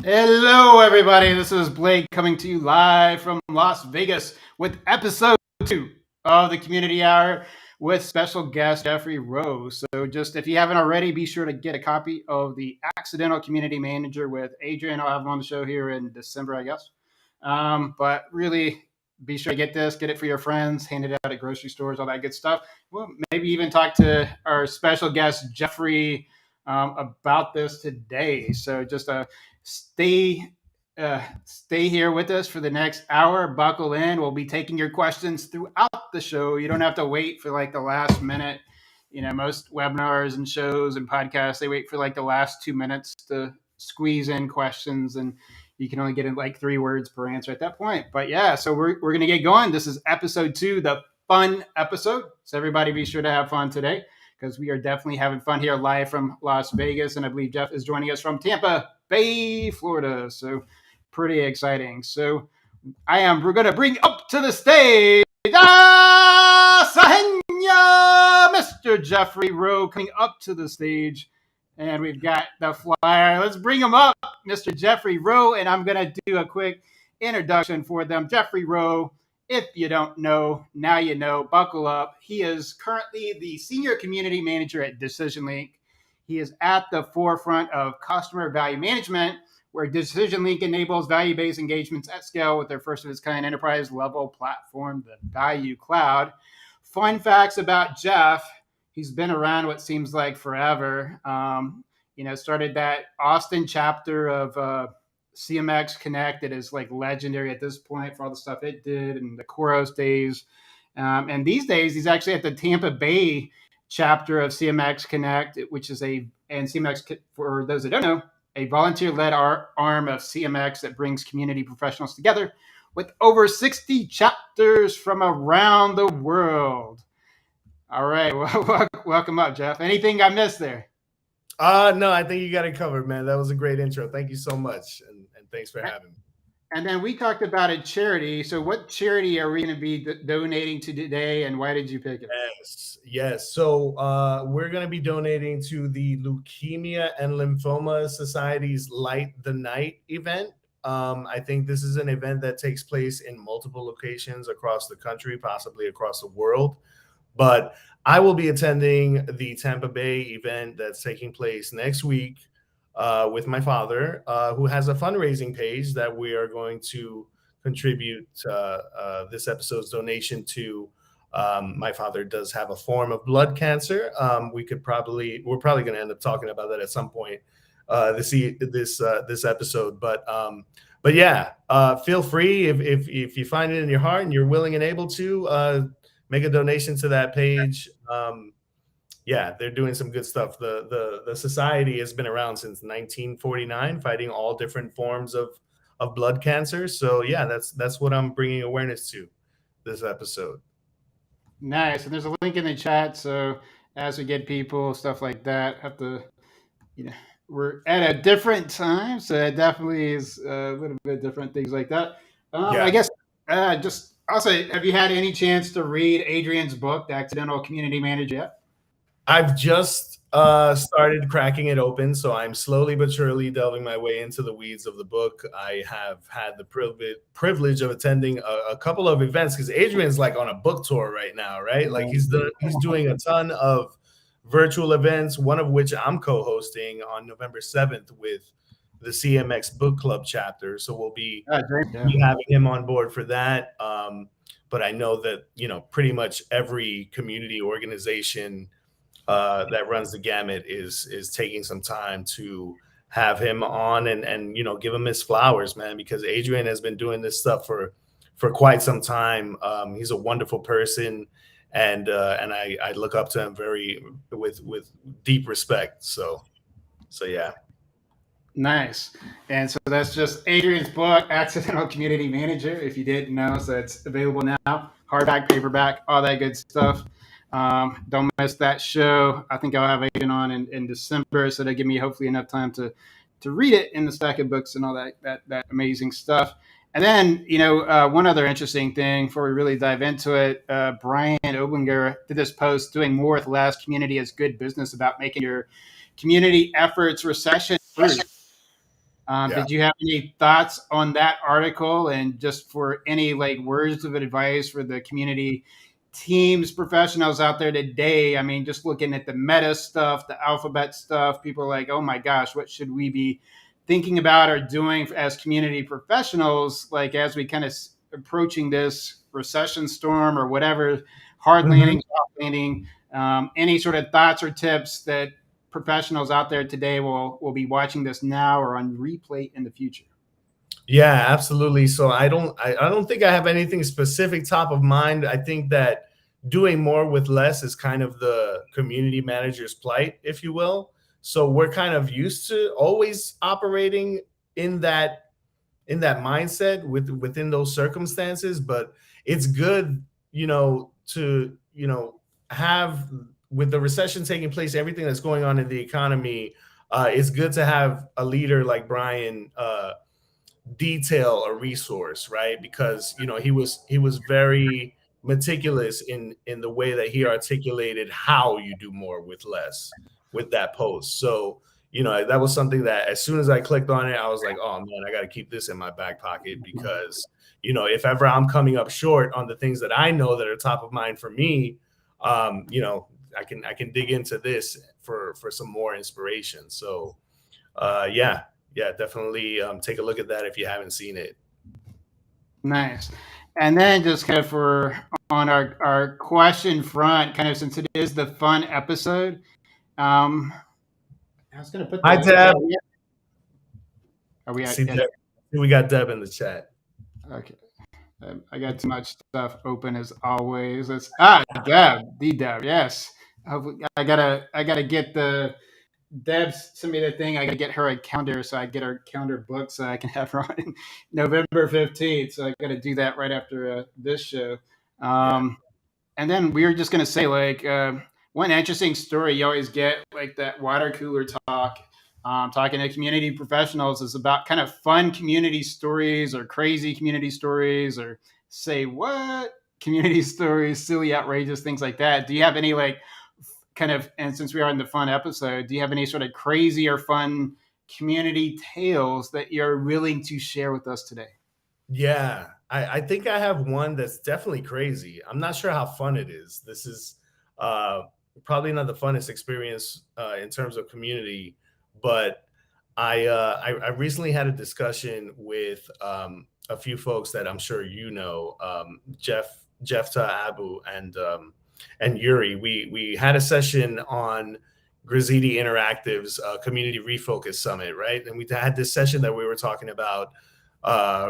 Hello, everybody. This is Blake coming to you live from Las Vegas with episode 2 of the Community Hour with special guest Jeffrey Roe. So, just if you haven't already, be sure to get a copy of the Accidental Community Manager with Adrian. I'll have him on the show here in December, I guess. But really, be sure to get this, get it for your friends, hand it out at grocery stores, all that good stuff. Well, maybe even talk to our special guest Jeffrey about this today. So, just a stay stay here with us for the next hour. Buckle in. We'll be taking your questions throughout the show. You don't have to wait for like the last minute. Most webinars and shows and podcasts, they wait for like the last 2 minutes to squeeze in questions, and you can only get in like 3 words per answer at that point. But yeah, so we're going to get going. This is episode 2, the fun episode. So everybody be sure to have fun today because we are definitely having fun here live from Las Vegas. And I believe Jeff is joining us from Tampa Bay, Florida. So pretty exciting. So we're going to bring up to the stage, Sahenya, Mr. Jeffrey Roe coming up to the stage. And we've got the flyer. Let's bring him up, Mr. Jeffrey Roe. And I'm going to do a quick introduction for them. Jeffrey Roe, if you don't know, now you know. Buckle up. He is currently the Senior Community Manager at DecisionLink. He is at the forefront of customer value management, where DecisionLink enables value-based engagements at scale with their first-of-its-kind enterprise-level platform, the Value Cloud. Fun facts about Jeff. He's been around what seems like forever. Started that Austin chapter of CMX Connect that is like legendary at this point for all the stuff it did and the Koros days. And these days, he's actually at the Tampa Bay chapter of CMX Connect, which is and CMX, for those that don't know, a volunteer-led arm of CMX that brings community professionals together with over 60 chapters from around the world. All right. Well, welcome up, Jeff. Anything I missed there? No, I think you got it covered, man. That was a great intro. Thank you so much. And thanks for having me. And then we talked about a charity. So what charity are we going to be donating to today, and why did you pick it? Yes. So we're going to be donating to the Leukemia and Lymphoma Society's Light the Night event. I think this is an event that takes place in multiple locations across the country, possibly across the world. But I will be attending the Tampa Bay event that's taking place next week with my father, who has a fundraising page that we are going to contribute this episode's donation to. My father does have a form of blood cancer. We're probably going to end up talking about that at some point this episode. But yeah, feel free if you find it in your heart and you're willing and able to make a donation to that page. Yeah, they're doing some good stuff. The society has been around since 1949, fighting all different forms of blood cancer. So yeah, that's what I'm bringing awareness to this episode. Nice. And there's a link in the chat. So as we get people, stuff like that, we're at a different time. So it definitely is a little bit different, things like that. Yeah. I guess just also, have you had any chance to read Adrian's book, The Accidental Community Manager, yet? I've just started cracking it open, so I'm slowly but surely delving my way into the weeds of the book. I have had the privilege of attending a couple of events because Adrian's like on a book tour right now, right? Like he's doing a ton of virtual events, one of which I'm co-hosting on November 7th with the CMX Book Club chapter. So we'll be having him on board for that. But I know that, pretty much every community organization that runs the gamut is taking some time to have him on and give him his flowers, man, because Adrian has been doing this stuff for quite some time. He's a wonderful person, and I look up to him with deep respect. So yeah. Nice. And so that's just Adrian's book, Accidental Community Manager, if you didn't know. So it's available now, hardback, paperback, all that good stuff. Don't miss that show. I think I'll have Adrian on in December, so that'll give me hopefully enough time to read it in the stack of books and all that amazing stuff. And then, one other interesting thing before we really dive into it, Brian Oblinger did this post, Doing More with Less, Community is Good Business, about making your community efforts recession-proof. Yeah. Did you have any thoughts on that article, and just for any like words of advice for the community teams professionals out there today? I mean, just looking at the meta stuff, the alphabet stuff, people are like, oh my gosh, what should we be thinking about or doing as community professionals, like as we kind of approaching this recession storm or whatever, hard Mhm. landing, soft landing? Any sort of thoughts or tips that professionals out there today will be watching this now or on replay in the future? Yeah, absolutely. So I don't think I have anything specific top of mind. I think that doing more with less is kind of the community manager's plight, if you will. So we're kind of used to always operating in that mindset within those circumstances, but it's good, to, have, with the recession taking place, everything that's going on in the economy, it's good to have a leader like Brian detail a resource, right? Because he was very meticulous in the way that he articulated how you do more with less with that post. So that was something that as soon as I clicked on it, I was like, oh man, I got to keep this in my back pocket, because if ever I'm coming up short on the things that I know that are top of mind for me, I can dig into this for some more inspiration. So yeah, yeah, definitely take a look at that if you haven't seen it. Nice. And then just kind of for on our question front, kind of since it is the fun episode, I was going to put Hi, the. Deb. Are we See, at Deb. We got Deb in the chat. okay. I got too much stuff open as always. It's Deb, the Deb. Yes, I gotta get the Deb sent me the thing. I gotta get her a calendar, so I get her calendar booked so I can have her on November 15th. So I gotta do that right after this show. Yeah. Um, and then we were just gonna say like one interesting story you always get like that water cooler talk. Talking to community professionals is about kind of fun community stories or crazy community stories or say what community stories, silly, outrageous things like that. Do you have any like kind of, and since we are in the fun episode, do you have any sort of crazy or fun community tales that you're willing to share with us today? Yeah, I think I have one that's definitely crazy. I'm not sure how fun it is. This is uh, probably not the funnest experience in terms of community, but I recently had a discussion with a few folks that I'm sure Jeff Abu and Yuri. We had a session on Grazidi Interactive's Community Refocus Summit, right? And we had this session that we were talking about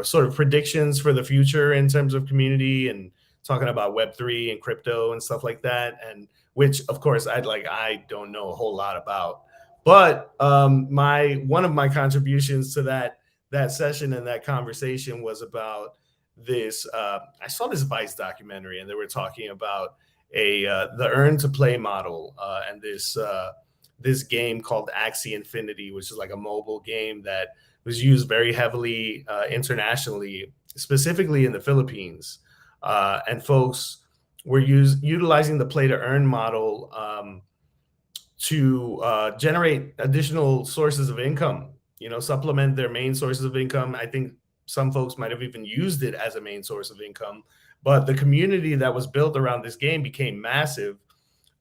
sort of predictions for the future in terms of community, and talking about Web3 and crypto and stuff like that. And which, of course, I don't know a whole lot about. But my one of my contributions to that session and that conversation was about this. I saw this Vice documentary, and they were talking about the earn to play model, and this game called Axie Infinity, which is like a mobile game that was used very heavily internationally, specifically in the Philippines. And folks were utilizing the play to earn model to generate additional sources of income, supplement their main sources of income. I think some folks might have even used it as a main source of income. But the community that was built around this game became massive.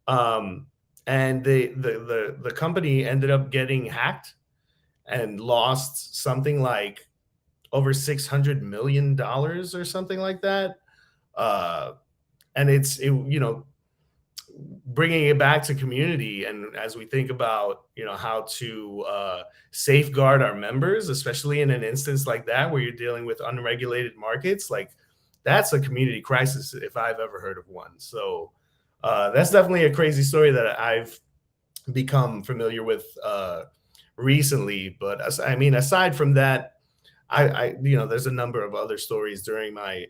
Um, and the company ended up getting hacked and lost something like over $600 million or something like that. Uh, and bringing it back to community, and as we think about how to safeguard our members, especially in an instance like that where you're dealing with unregulated markets, like that's a community crisis if I've ever heard of one. So that's definitely a crazy story that I've become familiar with recently. But I mean, aside from that, there's a number of other stories during my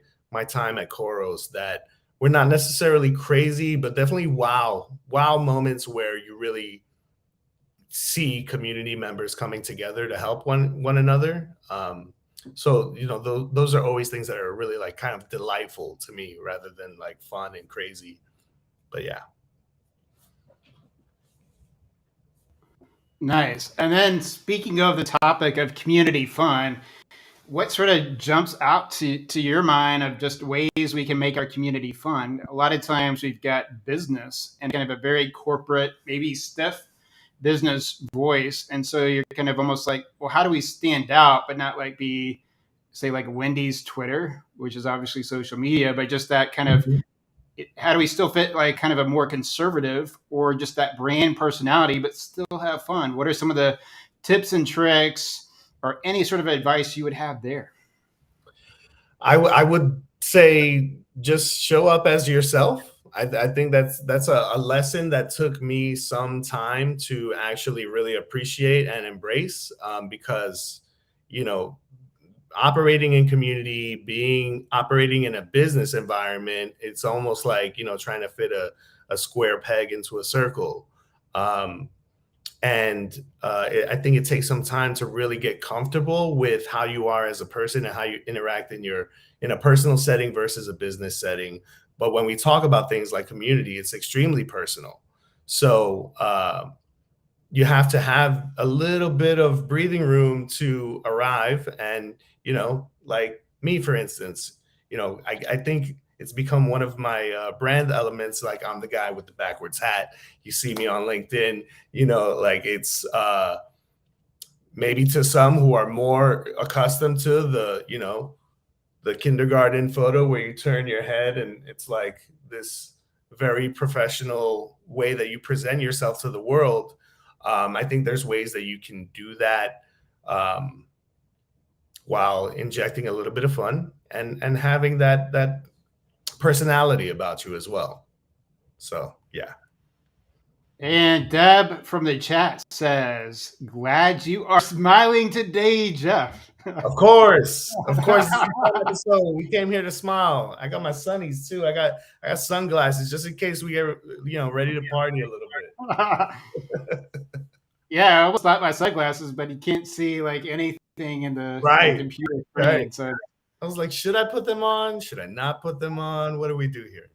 time at Koros that were not necessarily crazy, but definitely wow moments where you really see community members coming together to help one another. So those are always things that are really like kind of delightful to me, rather than like fun and crazy. But yeah. Nice. And then speaking of the topic of community fun, what sort of jumps out to your mind of just ways we can make our community fun? A lot of times we've got business and kind of a very corporate, maybe stiff business voice. And so you're kind of almost like, well, how do we stand out, but not like be, say, like Wendy's Twitter, which is obviously social media, but just that kind of Mhm. how do we still fit like kind of a more conservative or just that brand personality, but still have fun? What are some of the tips and tricks or any sort of advice you would have there? I would say just show up as yourself. I think that's a lesson that took me some time to actually really appreciate and embrace, because you know operating in community, being operating in a business environment, it's almost like trying to fit a square peg into a circle. Um, and I think it takes some time to really get comfortable with how you are as a person and how you interact in a personal setting versus a business setting. But when we talk about things like community, it's extremely personal. So you have to have a little bit of breathing room to arrive. And like me, for instance, I think it's become one of my brand elements. Like, I'm the guy with the backwards hat. You see me on LinkedIn. Like, it's maybe to some who are more accustomed to the kindergarten photo where you turn your head and it's like this very professional way that you present yourself to the world. I think there's ways that you can do that, um, while injecting a little bit of fun and having that personality about you as well. So yeah. And Deb from the chat says, glad you are smiling today, Jeff. Of course, this is a fun episode. We came here to smile. I got my sunnies too. I got sunglasses just in case we get ready to party a little bit. Yeah, I almost thought my sunglasses, but you can't see like anything in the Right, computer right. screen. So I was like, should I put them on? Should I not put them on? What do we do here?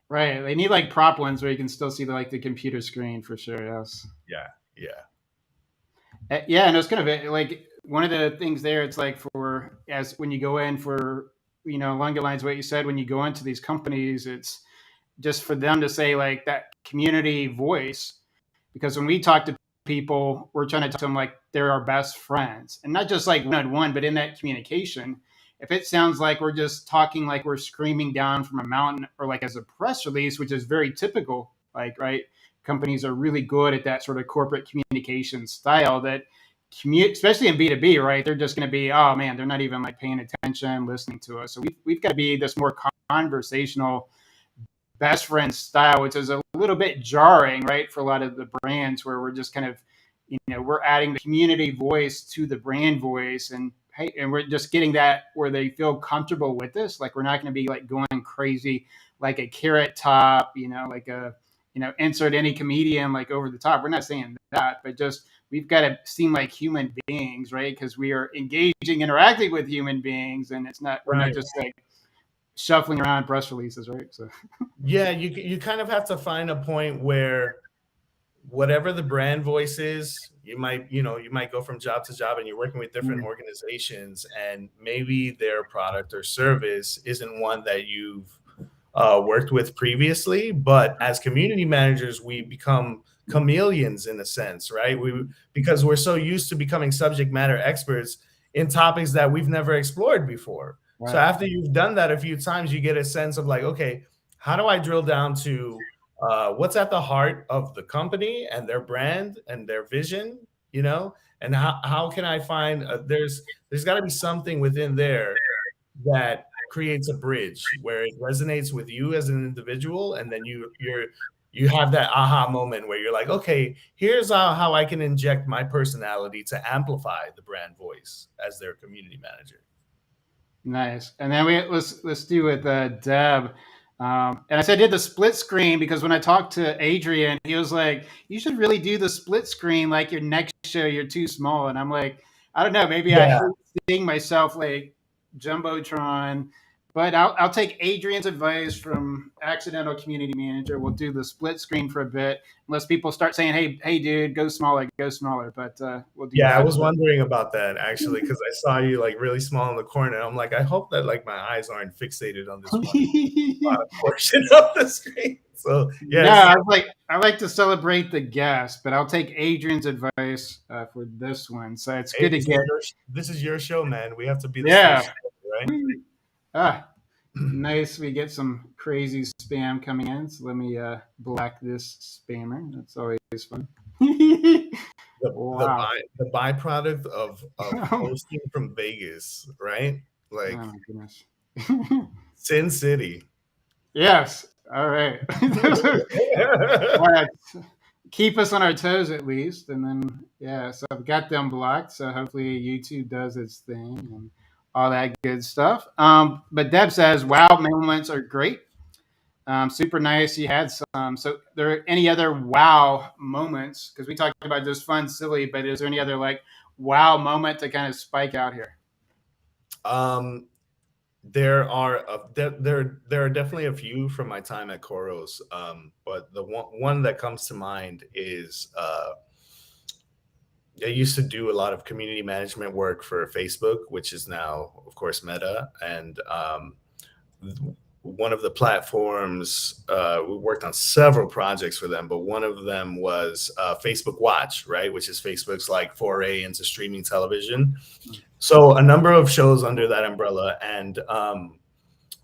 right, they need like prop ones where you can still see the computer screen for sure. Yes. Yeah, yeah. Yeah, and it's kind of like one of the things there. It's like for as when you go in for along the lines of what you said when you go into these companies, it's just for them to say like that community voice. Because when we talk to people, we're trying to talk to them like they're our best friends, and not just like one on one, but in that communication. If it sounds like we're just talking like we're screaming down from a mountain, or like as a press release, which is very typical, like right, companies are really good at that sort of corporate communication style. That commute, especially in B2B, right? They're just going to be, oh man, they're not even like paying attention, listening to us. So we've got to be this more conversational best friend style, which is a little bit jarring, right, for a lot of the brands where we're just kind of, we're adding the community voice to the brand voice, and hey, and we're just getting that where they feel comfortable with this. Like we're not going to be like going crazy, like a carrot top, like a, insert any comedian like over the top. We're not saying that, but just we've got to seem like human beings, right? Because we are engaging, interacting with human beings, and it's not we're not Right. just like shuffling around press releases, right? So. Yeah, you kind of have to find a point where whatever the brand voice is, you might go from job to job and you're working with different Mm. organizations, and maybe their product or service isn't one that you've worked with previously. But as community managers, we become chameleons in a sense, right? Because we're so used to becoming subject matter experts in topics that we've never explored before. So Right. after you've done that a few times, you get a sense of like, okay, how do I drill down to what's at the heart of the company and their brand and their vision, and how can I find there's got to be something within there that creates a bridge where it resonates with you as an individual, and then you have that aha moment where you're like, okay, here's how I can inject my personality to amplify the brand voice as their community manager. Nice. And then let's do with Deb. And I said I did the split screen because when I talked to Adrian, he was like, "You should really do the split screen. Like your next show, you're too small." And I'm like, I don't know. Maybe I Yeah. hate seeing myself like jumbotron, But I'll take Adrian's advice from accidental community manager. We'll do the split screen for a bit, unless people start saying, "Hey, dude, go smaller, go smaller." But we'll do Yeah, I that. was wondering about that actually because I saw you like really small in the corner. I'm like, I hope that like my eyes aren't fixated on this one portion of the screen. So No, yes, I like to celebrate the guest, but I'll take Adrian's advice for this one. So it's hey, good to get. this is your show, man. We have to be the Yeah. station, right? Ah, nice. We get some crazy spam coming in. So let me block this spammer. That's always fun. Wow. The byproduct of Oh hosting from Vegas, right? Like my goodness. Sin City. Yes. All right. All right. Keep us on our toes at least. And then, yeah, so I've got them blocked. So hopefully YouTube does its thing and all that good stuff. But Deb says, wow, moments are great. Super nice. You had some. So, there are any other wow moments? Because we talked about just fun, silly, but is there any other like wow moment to kind of spike out here? Um, there are there are definitely a few from my time at Koros, but the one that comes to mind is I used to do a lot of community management work for Facebook, which is now, of course, Meta, and one of the platforms we worked on several projects for them, but one of them was Facebook Watch, right, which is Facebook's like foray into streaming television. So a number of shows under that umbrella, and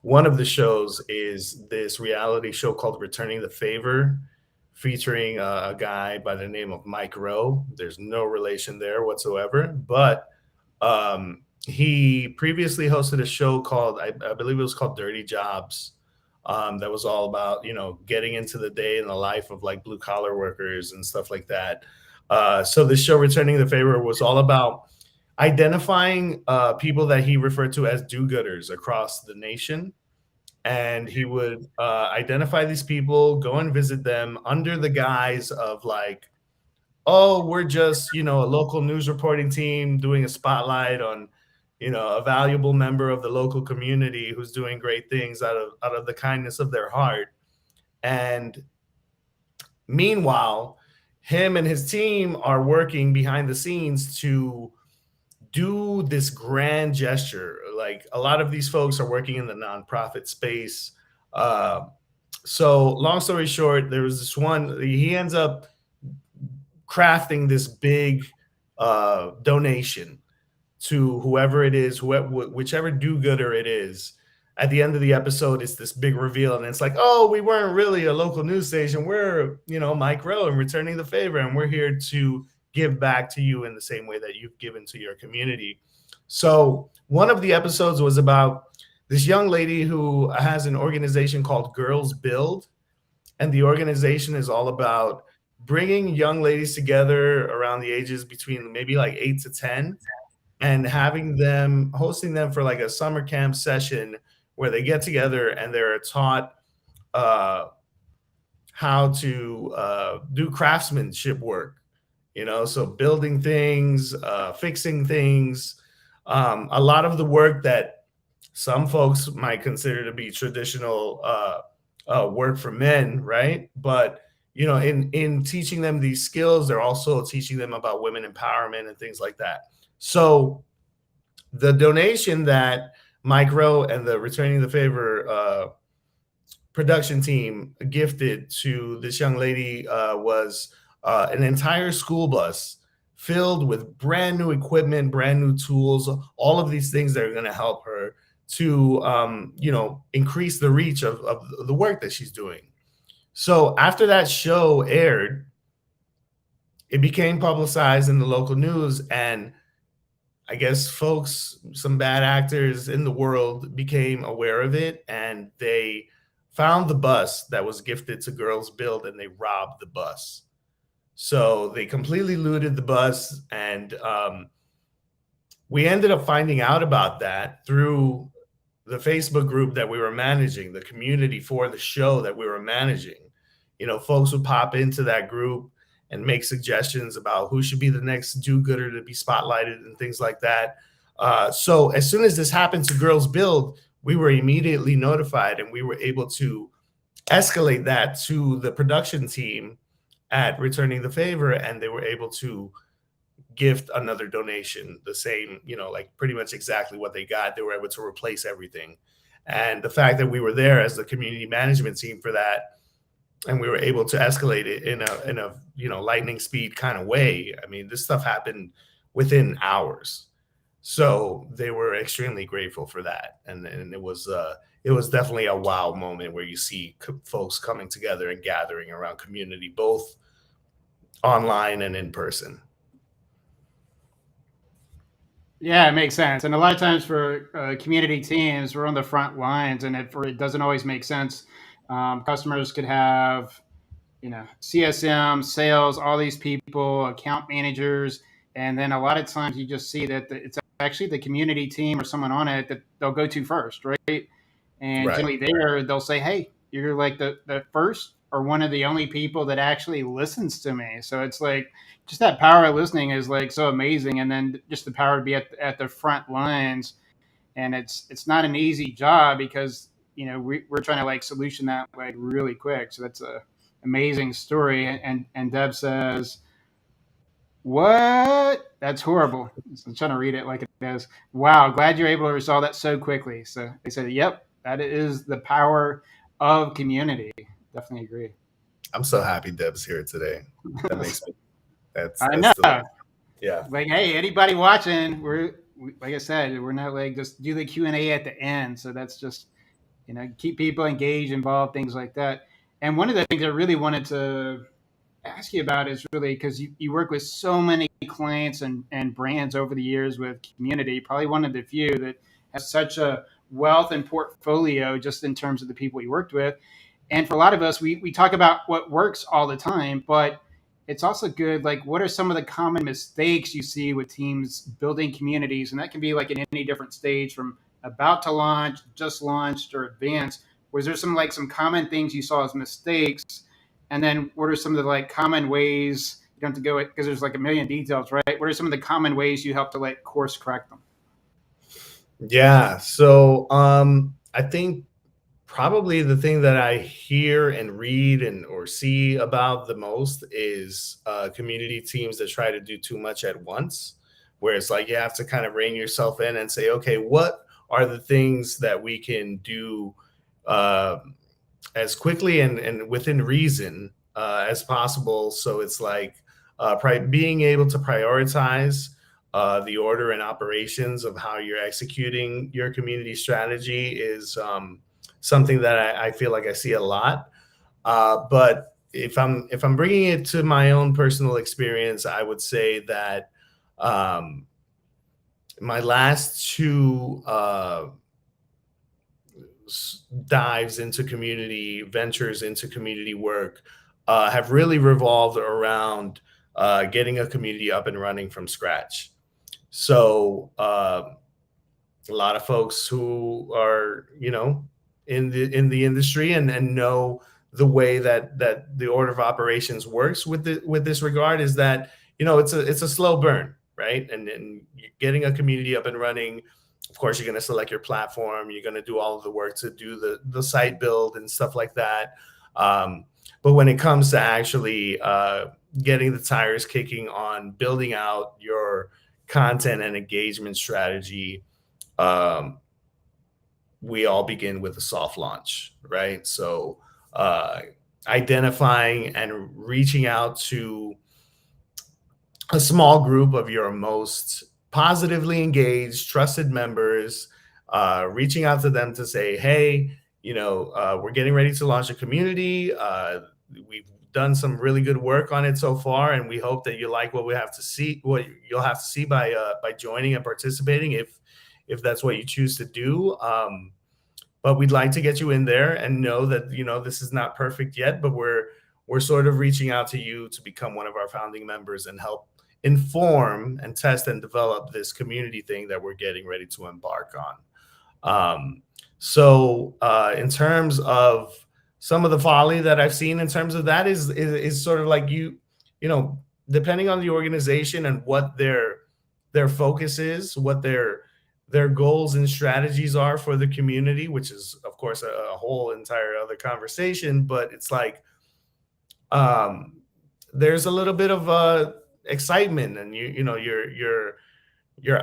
one of the shows is this reality show called Returning the Favor, featuring a guy by the name of Mike Rowe. There's no relation there whatsoever, but he previously hosted a show called, I believe it was called Dirty Jobs, that was all about, you know, getting into the day in the life of like blue collar workers and stuff like that. So this show, Returning the Favor, was all about identifying people that he referred to as do-gooders across the nation. And he would identify these people, go and visit them under the guise of like, oh, we're just, you know, a local news reporting team doing a spotlight on, you know, a valuable member of the local community who's doing great things out of the kindness of their heart. And meanwhile, him and his team are working behind the scenes to do this grand gesture. Like a lot of these folks are working in the nonprofit space. So long story short, there was this one, he ends up crafting this big donation to whoever it is, whichever do-gooder it is. At the end of the episode, it's this big reveal, and it's like, oh, we weren't really a local news station. We're, you know, Mike Rowe and Returning the Favor, and we're here to give back to you in the same way that you've given to your community. So one of the episodes was about this young lady who has an organization called Girls Build, and the organization is all about bringing young ladies together around the ages between maybe like 8 to 10 and having them, hosting them for like a summer camp session where they get together and they're taught how to do craftsmanship work, you know, so building things, fixing things, a lot of the work that some folks might consider to be traditional work for men, right? But you know, in teaching them these skills, they're also teaching them about women empowerment and things like that. So the donation that Mike Rowe and the Returning the Favor production team gifted to this young lady was an entire school bus filled with brand new equipment, brand new tools, all of these things that are going to help her to, you know, increase the reach of the work that she's doing. So after that show aired, it became publicized in the local news, and I guess folks, some bad actors in the world became aware of it, and they found the bus that was gifted to Girls Build, and they robbed the bus. So they completely looted the bus, and we ended up finding out about that through the Facebook group that we were managing, the community for the show that we were managing. You know, folks would pop into that group and make suggestions about who should be the next do-gooder to be spotlighted and things like that. So as soon as this happened to Girls Build, we were immediately notified, and we were able to escalate that to the production team at Returning the Favor, and they were able to gift another donation, the same, like pretty much exactly what they got. They were able to replace everything. And the fact that we were there as the community management team for that, and we were able to escalate it in a lightning speed kind of way. I mean, this stuff happened within hours. So they were extremely grateful for that. And it was definitely a wow moment where you see folks coming together and gathering around community, both online and in person. Yeah, it makes sense. And a lot of times for community teams, we're on the front lines, and it doesn't always make sense. Customers could have, CSM, sales, all these people, account managers, and then a lot of times you just see that it's actually the community team or someone on it that they'll go to first, right? And Right. generally there, they'll say, "Hey, you're like the first or one of the only people that actually listens to me." So it's like just that power of listening is like so amazing, and then just the power to be at the front lines. And it's not an easy job because we're trying to like solution that like really quick. So that's a amazing story. And Deb says, "What? That's horrible." I'm trying to read it like it is. Wow, glad you're able to resolve that so quickly. So they said, "Yep, that is the power of community." Definitely agree. I'm so happy Deb's here today. That makes me. I That's the know. Yeah. Like, hey, anybody watching? Like I said, we're not like just do the Q&A at the end. So that's just keep people engaged, involved, things like that. And one of the things I really wanted to ask you about is really because you work with so many clients and brands over the years with community, probably one of the few that has such a wealth and portfolio just in terms of the people you worked with. And for a lot of us, we talk about what works all the time, but it's also good. Like, what are some of the common mistakes you see with teams building communities? And that can be like in any different stage from about to launch, just launched, or advanced. Was there some common things you saw as mistakes? And then what are some of the like common ways you don't have to go because there's like a million details, right? What are some of the common ways you help to like course correct them? Yeah. So I think probably the thing that I hear and read and or see about the most is community teams that try to do too much at once, where it's like you have to kind of rein yourself in and say, okay, what are the things that we can do uh, as quickly and within reason as possible. So it's like being able to prioritize the order and operations of how you're executing your community strategy is something that I feel like I see a lot. But if I'm bringing it to my own personal experience, I would say that um, my last two dives into community ventures into community work have really revolved around getting a community up and running from scratch. So a lot of folks who are in the industry and know the way that the order of operations works with this regard is that it's a slow burn, right? And getting a community up and running, of course you're going to select your platform, you're going to do all of the work to do the site build and stuff like that. But when it comes to actually getting the tires kicking on building out your content and engagement strategy, we all begin with a soft launch, right? So identifying and reaching out to a small group of your most positively engaged, trusted members, reaching out to them to say, hey, we're getting ready to launch a community. We've done some really good work on it so far, and we hope that you like what you'll have to see by joining and participating if that's what you choose to do. But we'd like to get you in there and know that this is not perfect yet, but we're sort of reaching out to you to become one of our founding members and help inform and test and develop this community thing that we're getting ready to embark on. So in terms of some of the folly that I've seen in terms of that is sort of like depending on the organization and what their focus is, what their goals and strategies are for the community, which is of course a whole entire other conversation. But it's like, um, there's a little bit of excitement, and your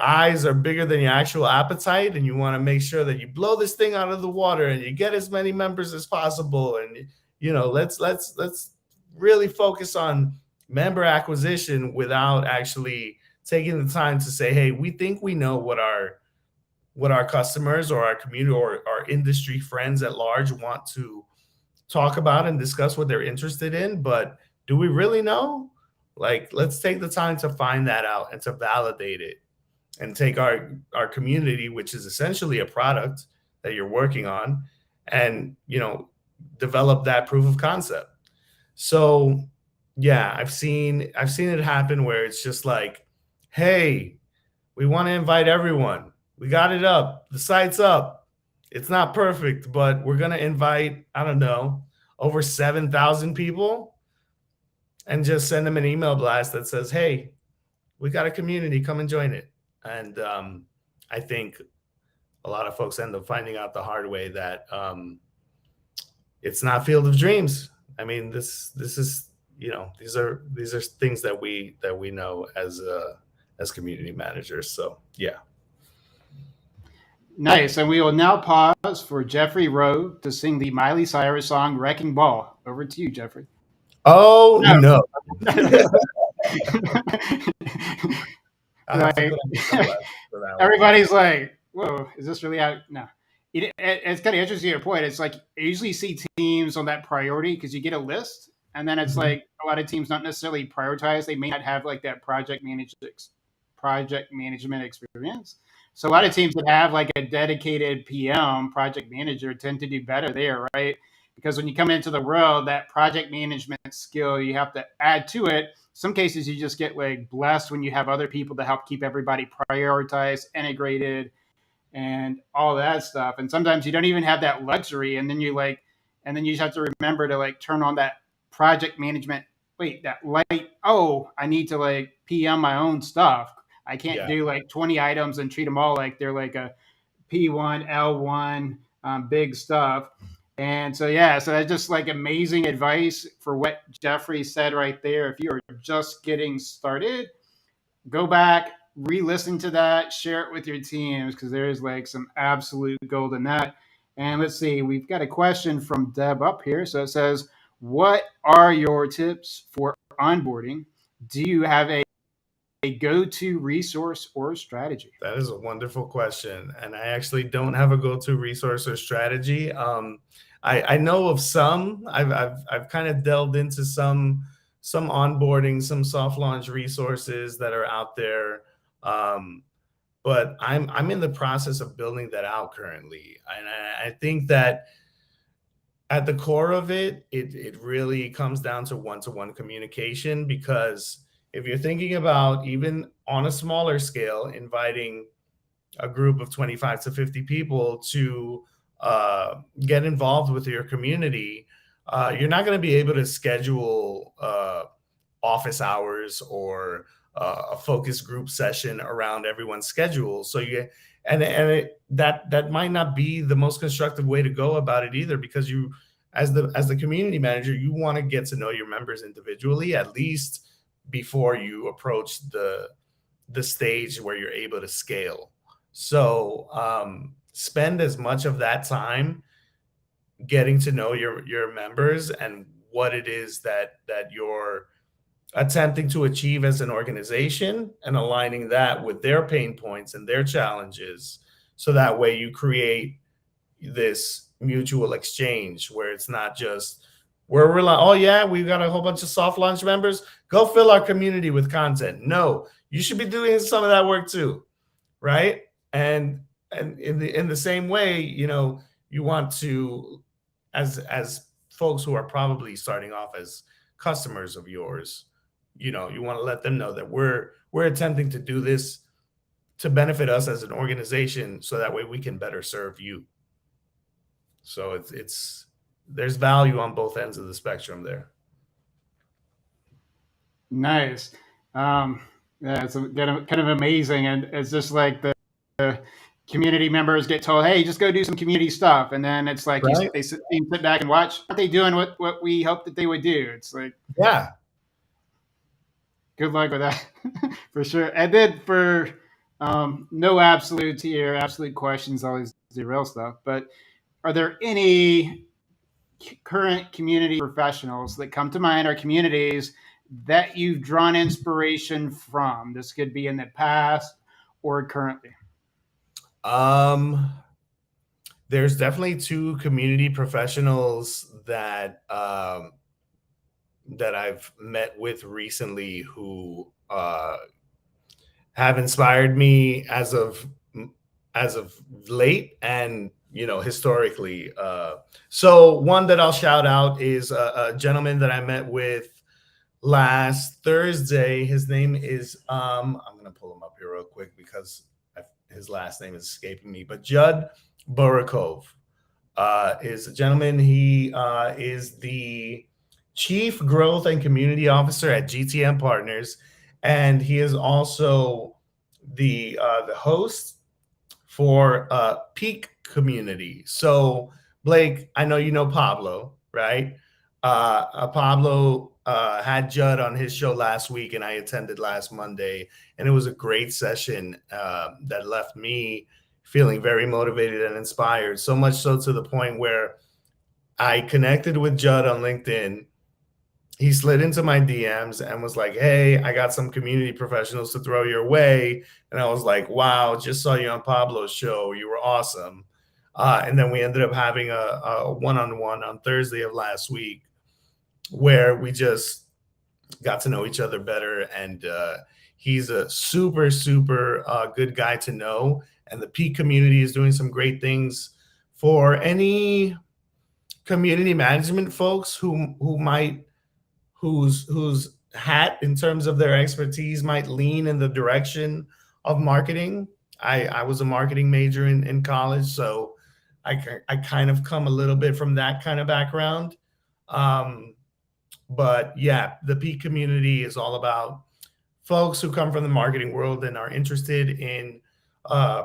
eyes are bigger than your actual appetite, and you want to make sure that you blow this thing out of the water and you get as many members as possible. And let's really focus on member acquisition without actually taking the time to say, hey, we think we know what our customers or our community or our industry friends at large want to talk about and discuss what they're interested in, but do we really know? Like, let's take the time to find that out and to validate it, and take our community, which is essentially a product that you're working on, and develop that proof of concept. So yeah, I've seen it happen where it's just like, hey, we want to invite everyone. We got it up. The site's up. It's not perfect, but we're going to invite, I don't know, over 7,000 people, and just send them an email blast that says, hey, we got a community, come and join it. And I think a lot of folks end up finding out the hard way that it's not Field of Dreams. I mean, this is, these are things that we know as community managers. So yeah. Nice. And we will now pause for Jeffrey Roe to sing the Miley Cyrus song "Wrecking Ball." Over to you, Jeffrey. Oh no. Like, everybody's like, whoa, is this really out? No. It's kind of interesting your point. It's like I usually see teams on that priority because you get a list, and then it's like a lot of teams not necessarily prioritize. They may not have like that project management experience. So a lot of teams that have like a dedicated PM project manager tend to do better there, right? Because when you come into the world, that project management skill you have to add to it. Some cases you just get like blessed when you have other people to help keep everybody prioritized, integrated, and all that stuff. And sometimes you don't even have that luxury, and then you just have to remember to like turn on that project management. Wait, that light. Oh, I need to like PM my own stuff. I can't do like 20 items and treat them all like they're like a P1, L1, big stuff. And so, yeah, so that's just like amazing advice for what Jeffrey said right there. If you are just getting started, go back, re-listen to that, share it with your teams because there's like some absolute gold in that. And let's see, we've got a question from Deb up here. So it says, what are your tips for onboarding? Do you have a go-to resource or strategy? That is a wonderful question, and I actually don't have a go-to resource or strategy. I know of some. I've kind of delved into some onboarding, some soft launch resources that are out there, but I'm in the process of building that out currently, and I think that at the core of it, it really comes down to one-to-one communication. Because if you're thinking about, even on a smaller scale, inviting a group of 25 to 50 people to get involved with your community, you're not going to be able to schedule office hours or a focus group session around everyone's schedule. So that might not be the most constructive way to go about it either, because you, as the community manager, you want to get to know your members individually, at least before you approach the stage where you're able to scale. So spend as much of that time getting to know your members and what it is that you're attempting to achieve as an organization, and aligning that with their pain points and their challenges, so that way you create this mutual exchange where it's not just, we're like, oh yeah, we've got a whole bunch of soft launch members, go fill our community with content. No, you should be doing some of that work too, right? And in the same way, you want to, as folks who are probably starting off as customers of yours, you want to let them know that we're attempting to do this to benefit us as an organization, so that way we can better serve you. So it's there's value on both ends of the spectrum there. Nice. Yeah, it's kind of amazing, and it's just like the community members get told, "Hey, just go do some community stuff," and then it's like Right? they sit back and watch. Aren't they doing what we hoped that they would do? It's like, Yeah. good luck with that for sure. And then for no absolutes here, absolute questions always derail stuff. But are there any current community professionals that come to mind, or communities that you've drawn inspiration from? This could be in the past or currently. Um, there's definitely two community professionals that I've met with recently who have inspired me as of late, and historically. So one that I'll shout out is a gentleman that I met with last Thursday. His name is I'm gonna pull him up here real quick because his last name is escaping me, but Judd Burakov is a gentleman. He is the Chief Growth and Community Officer at GTM Partners, and he is also the host for Peak Community. So, Blake, I know you know Pablo, right? Pablo had Judd on his show last week, and I attended last Monday, and it was a great session that left me feeling very motivated and inspired. So much so to the point where I connected with Judd on LinkedIn. He slid into my DMs and was like, "Hey, I got some community professionals to throw your way." And I was like, "Wow, just saw you on Pablo's show. You were awesome." And then we ended up having a one-on-one on Thursday of last week where we just got to know each other better. And he's a super, super good guy to know. And the Peak community is doing some great things for any community management folks whose hat in terms of their expertise might lean in the direction of marketing. I was a marketing major in college, so I kind of come a little bit from that kind of background. But yeah, the Peak community is all about folks who come from the marketing world and are interested in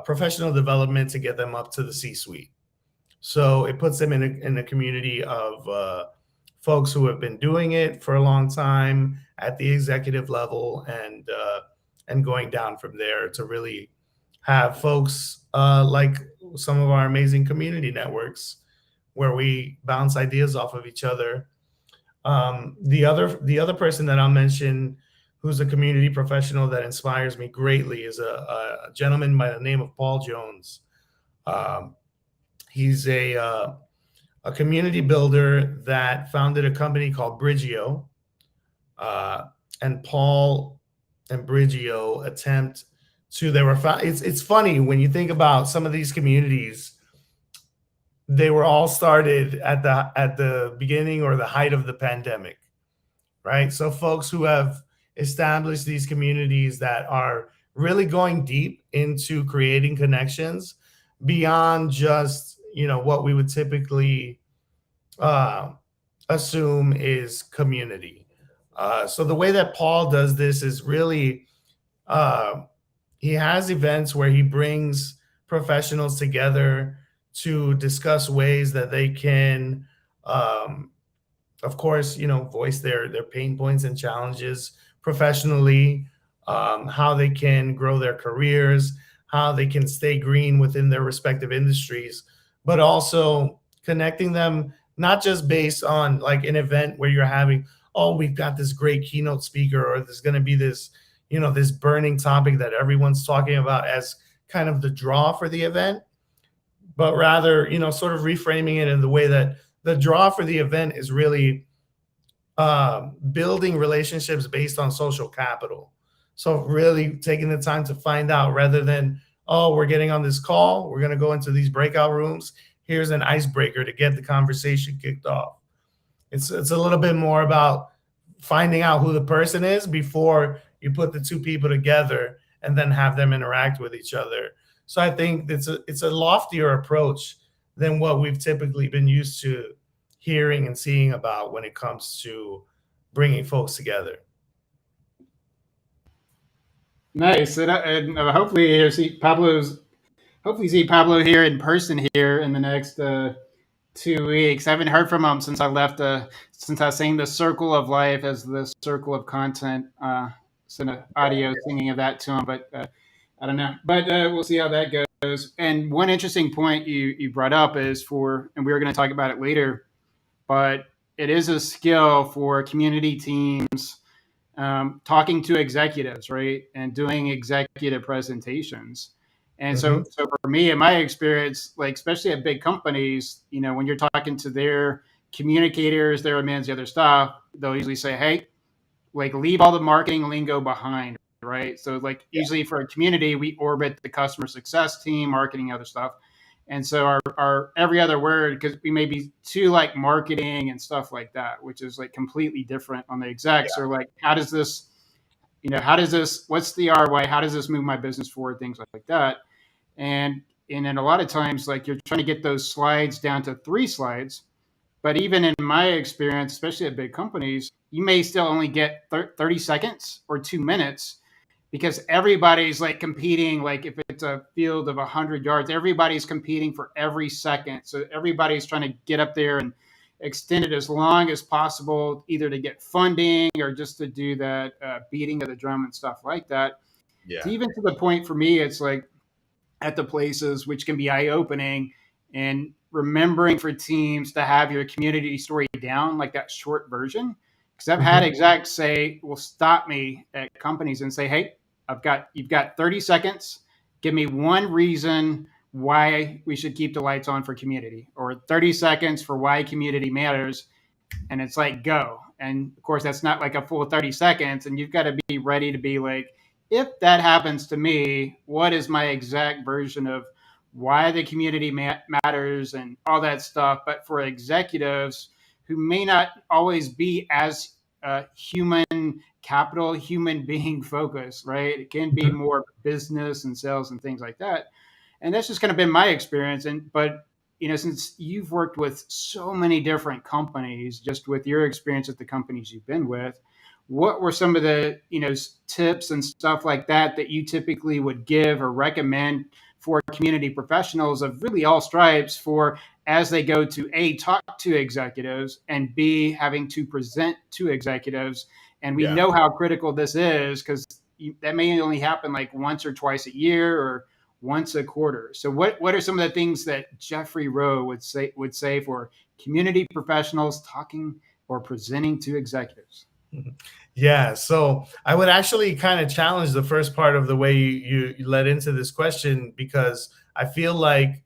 professional development to get them up to the C-suite. So it puts them in a community of folks who have been doing it for a long time at the executive level, and going down from there to really have folks like some of our amazing community networks where we bounce ideas off of each other. The other person that I'll mention who's a community professional that inspires me greatly is a gentleman by the name of Paul Jones. Um, he's a community builder that founded a company called Bridgio. And Paul and Bridgio attempt to, they were found, it's funny when you think about some of these communities, they were all started at the beginning or the height of the pandemic, right? So folks who have established these communities that are really going deep into creating connections beyond just what we would typically assume is community. So the way that Paul does this is really he has events where he brings professionals together to discuss ways that they can of course, voice their pain points and challenges professionally, how they can grow their careers, how they can stay green within their respective industries, but also connecting them not just based on like an event where you're having, oh, we've got this great keynote speaker, or there's going to be this, this burning topic that everyone's talking about as kind of the draw for the event, but rather, sort of reframing it in the way that the draw for the event is really building relationships based on social capital. So really taking the time to find out, rather than, oh, we're getting on this call, we're going to go into these breakout rooms, here's an icebreaker to get the conversation kicked off. It's a little bit more about finding out who the person is before you put the two people together and then have them interact with each other. So I think it's a loftier approach than what we've typically been used to hearing and seeing about when it comes to bringing folks together. Nice, and hopefully, see Pablo's hopefully see Pablo here in person here in the next 2 weeks. I haven't heard from him since I left. Since I sang the Circle of Life as the Circle of Content. Sent an audio singing of that to him, but I don't know. But we'll see how that goes. And one interesting point you brought up is and we were going to talk about it later, but it is a skill for community teams talking to executives, right, and doing executive presentations. And Mhm. so for me, in my experience, like especially at big companies, when you're talking to their communicators, their admins, the other stuff, they'll usually say, "Hey, like leave all the marketing lingo behind." Right. So like Yeah. usually for a community, we orbit the customer success team, marketing, other stuff. And so our every other word, because we may be too like marketing and stuff like that, which is like completely different on the execs, or like, how does this, what's the ROI? How does this move my business forward? Things like that. And then a lot of times, like you're trying to get those slides down to 3 slides. But even in my experience, especially at big companies, you may still only get 30 seconds or 2 minutes because everybody's like competing. Like if it's a field of 100 yards, everybody's competing for every second. So everybody's trying to get up there and extend it as long as possible, either to get funding or just to do that beating of the drum and stuff like that. To Yeah. even to the point for me, it's like at the places, which can be eye opening, and remembering for teams to have your community story down, like that short version. Because I've had Mhm. execs will stop me at companies and say, "Hey, you've got 30 seconds. Give me one reason why we should keep the lights on for community, or 30 seconds for why community matters." And it's like go. And of course that's not like a full 30 seconds, and you've got to be ready to be like, if that happens to me, what is my exact version of why the community matters and all that stuff. But for executives who may not always be as human capital, human being focused, right, it can be Mhm. more business and sales and things like that. And that's just kind of been my experience. And but since you've worked with so many different companies, just with your experience at the companies you've been with, what were some of the tips and stuff like that you typically would give or recommend for community professionals of really all stripes, for as they go to A, talk to executives, and B, having to present to executives? And we Yeah. know how critical this is, because that may only happen like once or twice a year, or once a quarter. So what are some of the things that Jeffrey Roe would say for community professionals talking or presenting to executives? Mhm. Yeah, so I would actually kind of challenge the first part of the way you led into this question, because I feel like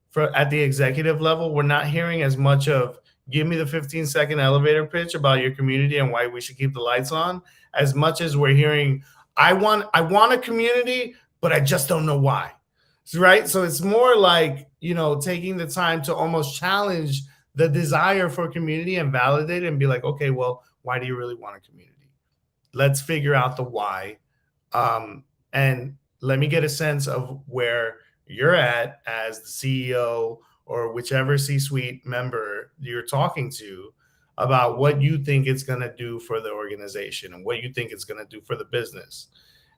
for at the executive level, we're not hearing as much of give me the 15-second elevator pitch about your community and why we should keep the lights on, as much as we're hearing I want a community, but I just don't know why. Right? So it's more like, taking the time to almost challenge the desire for community and validate it and be like, okay, well, why do you really want a community? Let's figure out the why. And let me get a sense of where you're at as the CEO or whichever C-suite member you're talking to, about what you think it's going to do for the organization and what you think it's going to do for the business.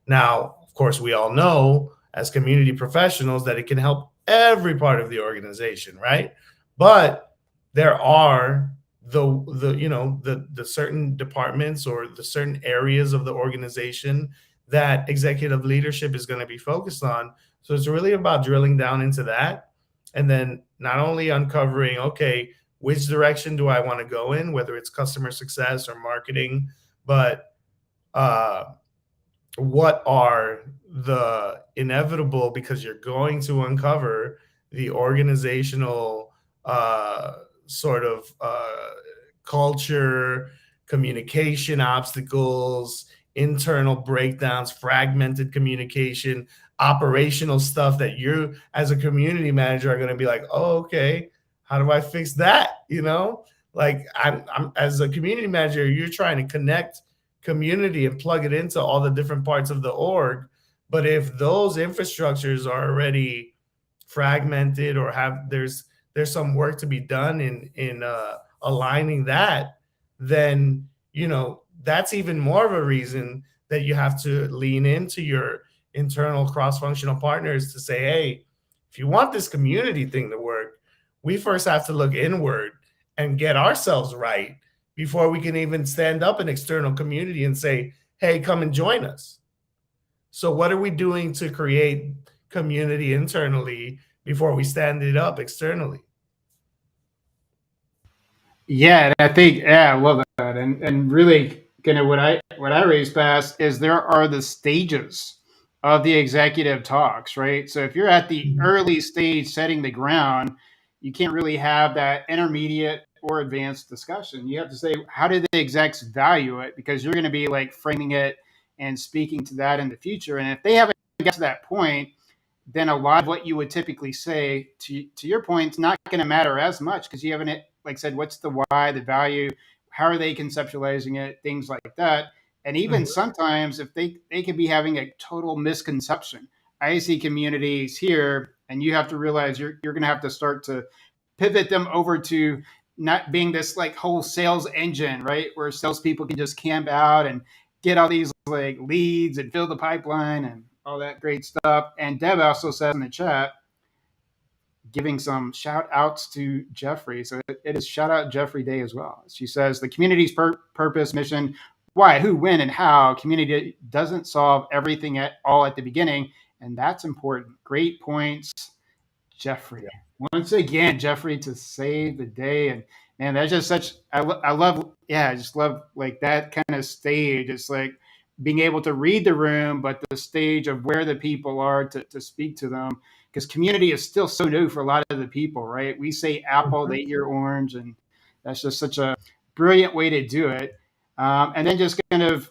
Now, of course, we all know as community professionals that it can help every part of the organization, right? But there are the certain departments or the certain areas of the organization that executive leadership is going to be focused on. So it's really about drilling down into that, and then not only uncovering, okay, which direction do I want to go in, whether it's customer success or marketing, but uh, what are the inevitable, because you're going to uncover the organizational sort of culture, communication obstacles, internal breakdowns, fragmented communication, operational stuff that you as a community manager are going to be like, oh, okay, how do I fix that? Like I'm as a community manager, you're trying to connect community and plug it into all the different parts of the org. But if those infrastructures are already fragmented or there's some work to be done in aligning that, then that's even more of a reason that you have to lean into your internal cross-functional partners to say, hey, if you want this community thing to work, we first have to look inward and get ourselves right before we can even stand up an external community and say, hey, come and join us. So, what are we doing to create community internally before we stand it up externally? Yeah, and I think I love that, and really kind of what I raised past is there are the stages of the executive talks, right? So if you're at the Mhm. early stage setting the ground, you can't really have that intermediate or advanced discussion. You have to say how do the execs value it because you're going to be like framing it and speaking to that in the future. And if they haven't got to that point, then a lot of what you would typically say to your point is not going to matter as much because you haven't, like I said, what's the why, the value, how are they conceptualizing it, things like that. And even Mhm. sometimes if they could be having a total misconception. I see communities here and you have to realize you're going to have to start to pivot them over to not being this like whole sales engine, right? Where salespeople can just camp out and get all these like leads and fill the pipeline and all that great stuff. And Deb also says in the chat, giving some shout outs to Jeffrey. So it is shout out Jeffrey Day as well. She says the community's purpose, mission, why, who, when, and how. Community doesn't solve everything at all at the beginning, and that's important. Great points, Jeffrey. Once again, Jeffrey to save the day. And man, that's just such, I love, yeah, I just love like that kind of stage. It's like being able to read the room, but the stage of where the people are to speak to them. Because community is still so new for a lot of the people, right? We say apple, Mhm. they hear orange. And that's just such a brilliant way to do it. And then just kind of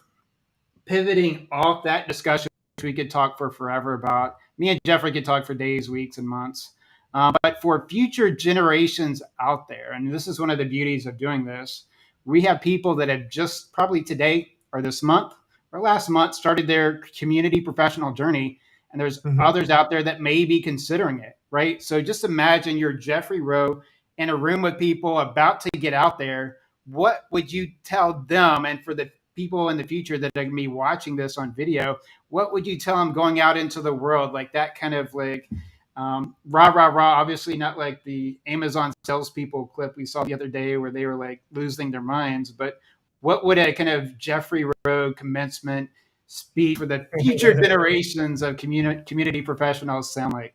pivoting off that discussion, which we could talk for forever about. Me and Jeffrey could talk for days, weeks, and months. But for future generations out there, and this is one of the beauties of doing this, we have people that have just probably today or this month or last month started their community professional journey. And there's Mhm. others out there that may be considering it, right? So just imagine you're Jeffrey Roe in a room with people about to get out there. What would you tell them? And for the people in the future that are going to be watching this on video, what would you tell them going out into the world? Like that kind of like rah, rah, rah. Obviously, not like the Amazon salespeople clip we saw the other day where they were like losing their minds, but what would a kind of Jeffrey Roe commencement speech for the future generations of community professionals sound like?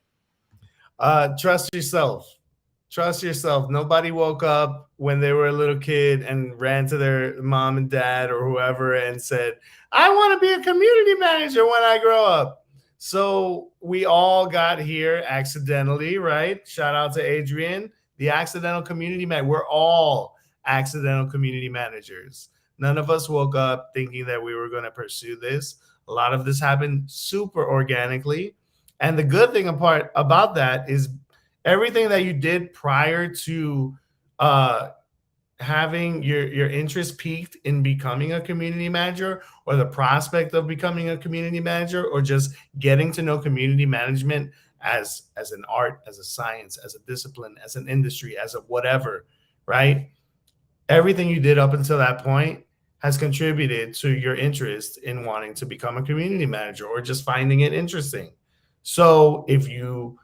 Trust yourself. Trust yourself. Nobody woke up when they were a little kid and ran to their mom and dad or whoever and said, I want to be a community manager when I grow up. So we all got here accidentally, right? Shout out to Adrian, the accidental community man. We're all accidental community managers. None of us woke up thinking that we were going to pursue this. A lot of this happened super organically. And the good thing apart about that is everything that you did prior to uh, having your interest peaked in becoming a community manager or the prospect of becoming a community manager or just getting to know community management as an art, as a science, as a discipline, as an industry, as a whatever, right? Everything you did up until that point has contributed to your interest in wanting to become a community manager or just finding it interesting. So if you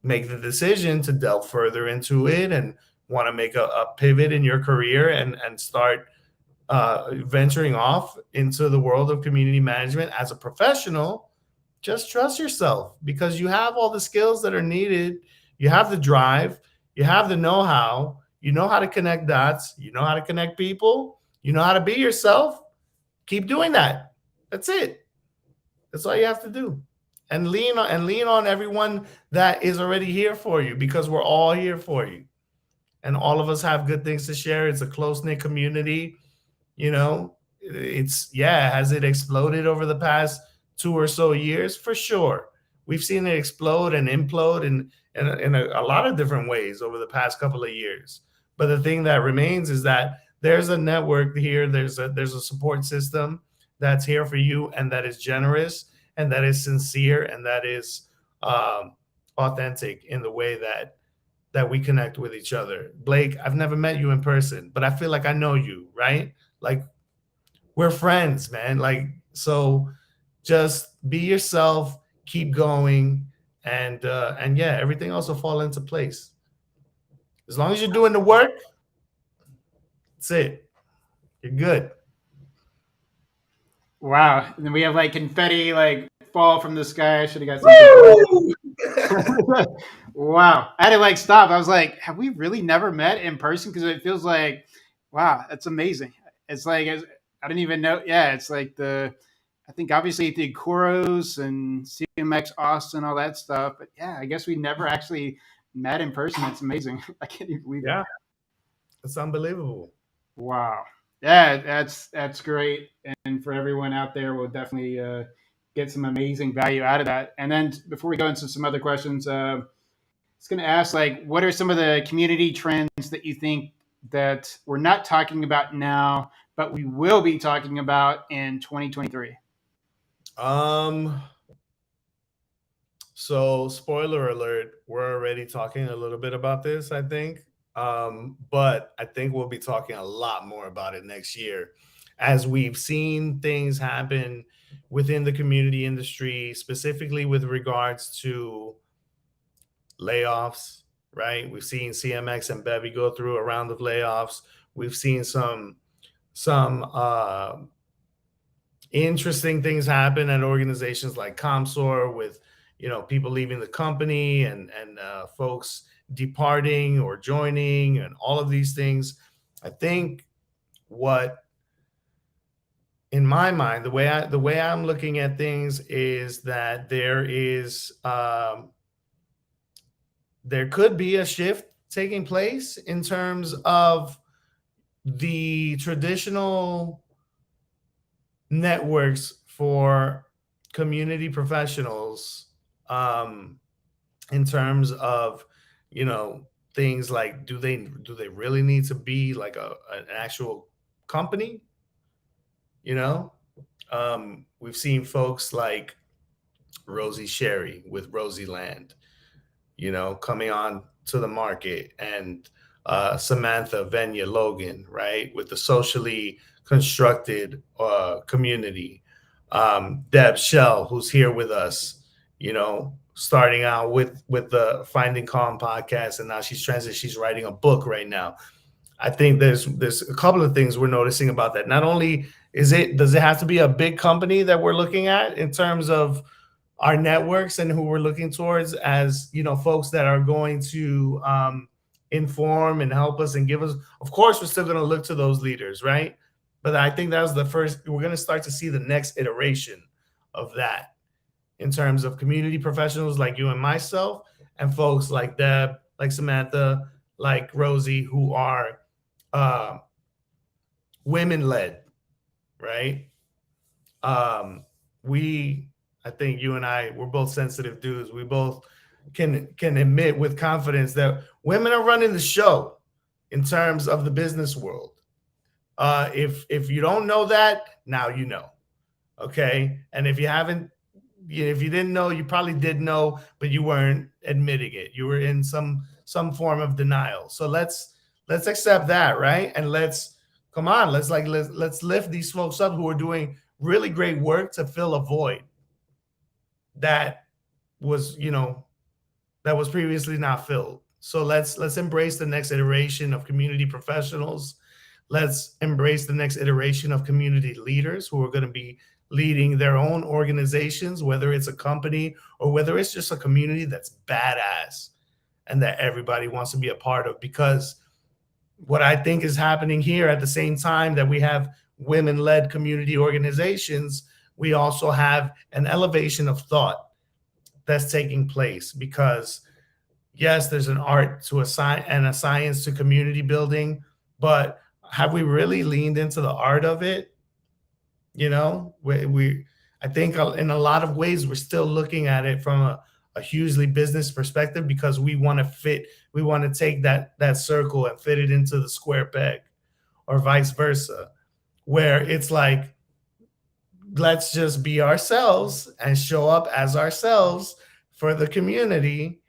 make the decision to delve further into it and want to make a pivot in your career and start venturing off into the world of community management as a professional, just trust yourself because you have all the skills that are needed. You have the drive, you have the know how, you know how to connect dots, you know how to connect people, you know how to be yourself. Keep doing that. That's it. That's all you have to do. And lean on everyone that is already here for you because we're all here for you. And all of us have good things to share. It's a close-knit community. You know, it's yeah, has it exploded over the past 2 or so years? For sure. We've seen it explode and implode in a lot of different ways over the past couple of years. But the thing that remains is that there's a network here, there's a support system that's here for you and that is generous and that is sincere and that is um, authentic in the way that we connect with each other. Blake, I've never met you in person, but I feel like I know you, right? Like we're friends, man. Like, so just be yourself, keep going. and yeah, everything else will fall into place. As long as you're doing the work, that's it. You're good. Wow. And then we have like confetti like fall from the sky. I should have got something Woo! wow. I had to like stop. I was like, have we really never met in person? Because it feels like, wow, that's amazing. It's like, I didn't even know. Yeah, it's like I think obviously the Kuros and CMX Austin, all that stuff. But yeah, I guess we never actually met in person. It's amazing. I can't even believe it. Yeah, it's unbelievable. Wow. Yeah, that's great. And for everyone out there, we'll definitely get some amazing value out of that. And then before we go into some other questions, I was going to ask, like, what are some of the community trends that you think that we're not talking about now, but we will be talking about in 2023? Um, so spoiler alert, we're already talking a little bit about this, I think. But I think we'll be talking a lot more about it next year as we've seen things happen within the community industry, specifically with regards to layoffs, right? We've seen CMX and Bevy go through a round of layoffs. We've seen some interesting things happen at organizations like Comsor with people leaving the company and folks departing or joining and all of these things. I think what in my mind the way I'm looking at things is that there could be a shift taking place in terms of the traditional networks for community professionals, um, in terms of things like do they really need to be like an actual company? You know, we've seen folks like Rosie Sherry with Rosie Land, coming on to the market, and Samantha Venya Logan, right, with the socially constructed community. Deb Shell, who's here with us, starting out with the Finding Calm podcast, and now she's transitioned. She's writing a book right now. I think there's a couple of things we're noticing about that. Not only does it have to be a big company that we're looking at in terms of our networks and who we're looking towards as folks that are going to inform and help us and give us. Of course, we're still going to look to those leaders, right? But I think that was the first. We're going to start to see the next iteration of that in terms of community professionals like you and myself, and folks like Deb, like Samantha, like Rosie, who are uh, women led, right? We I think you and we're both sensitive dudes. We both can admit with confidence that women are running the show in terms of the business world. If you don't know that, now you know. Okay. And if you didn't know, you probably did know, but you weren't admitting it. You were in some form of denial. So let's accept that, right? And come on, let's lift these folks up who are doing really great work to fill a void that was previously not filled. So let's embrace the next iteration of community professionals. Let's embrace the next iteration of community leaders who are going to be leading their own organizations, whether it's a company or whether it's just a community that's badass and that everybody wants to be a part of. Because what I think is happening here, at the same time that we have women-led community organizations, we also have an elevation of thought that's taking place. Because yes, there's an art to a science to community building, but have we really leaned into the art of it? I think in a lot of ways we're still looking at it from a hugely business perspective, because we want to take that circle and fit it into the square peg, or vice versa, where it's like, let's just be ourselves and show up as ourselves for the community,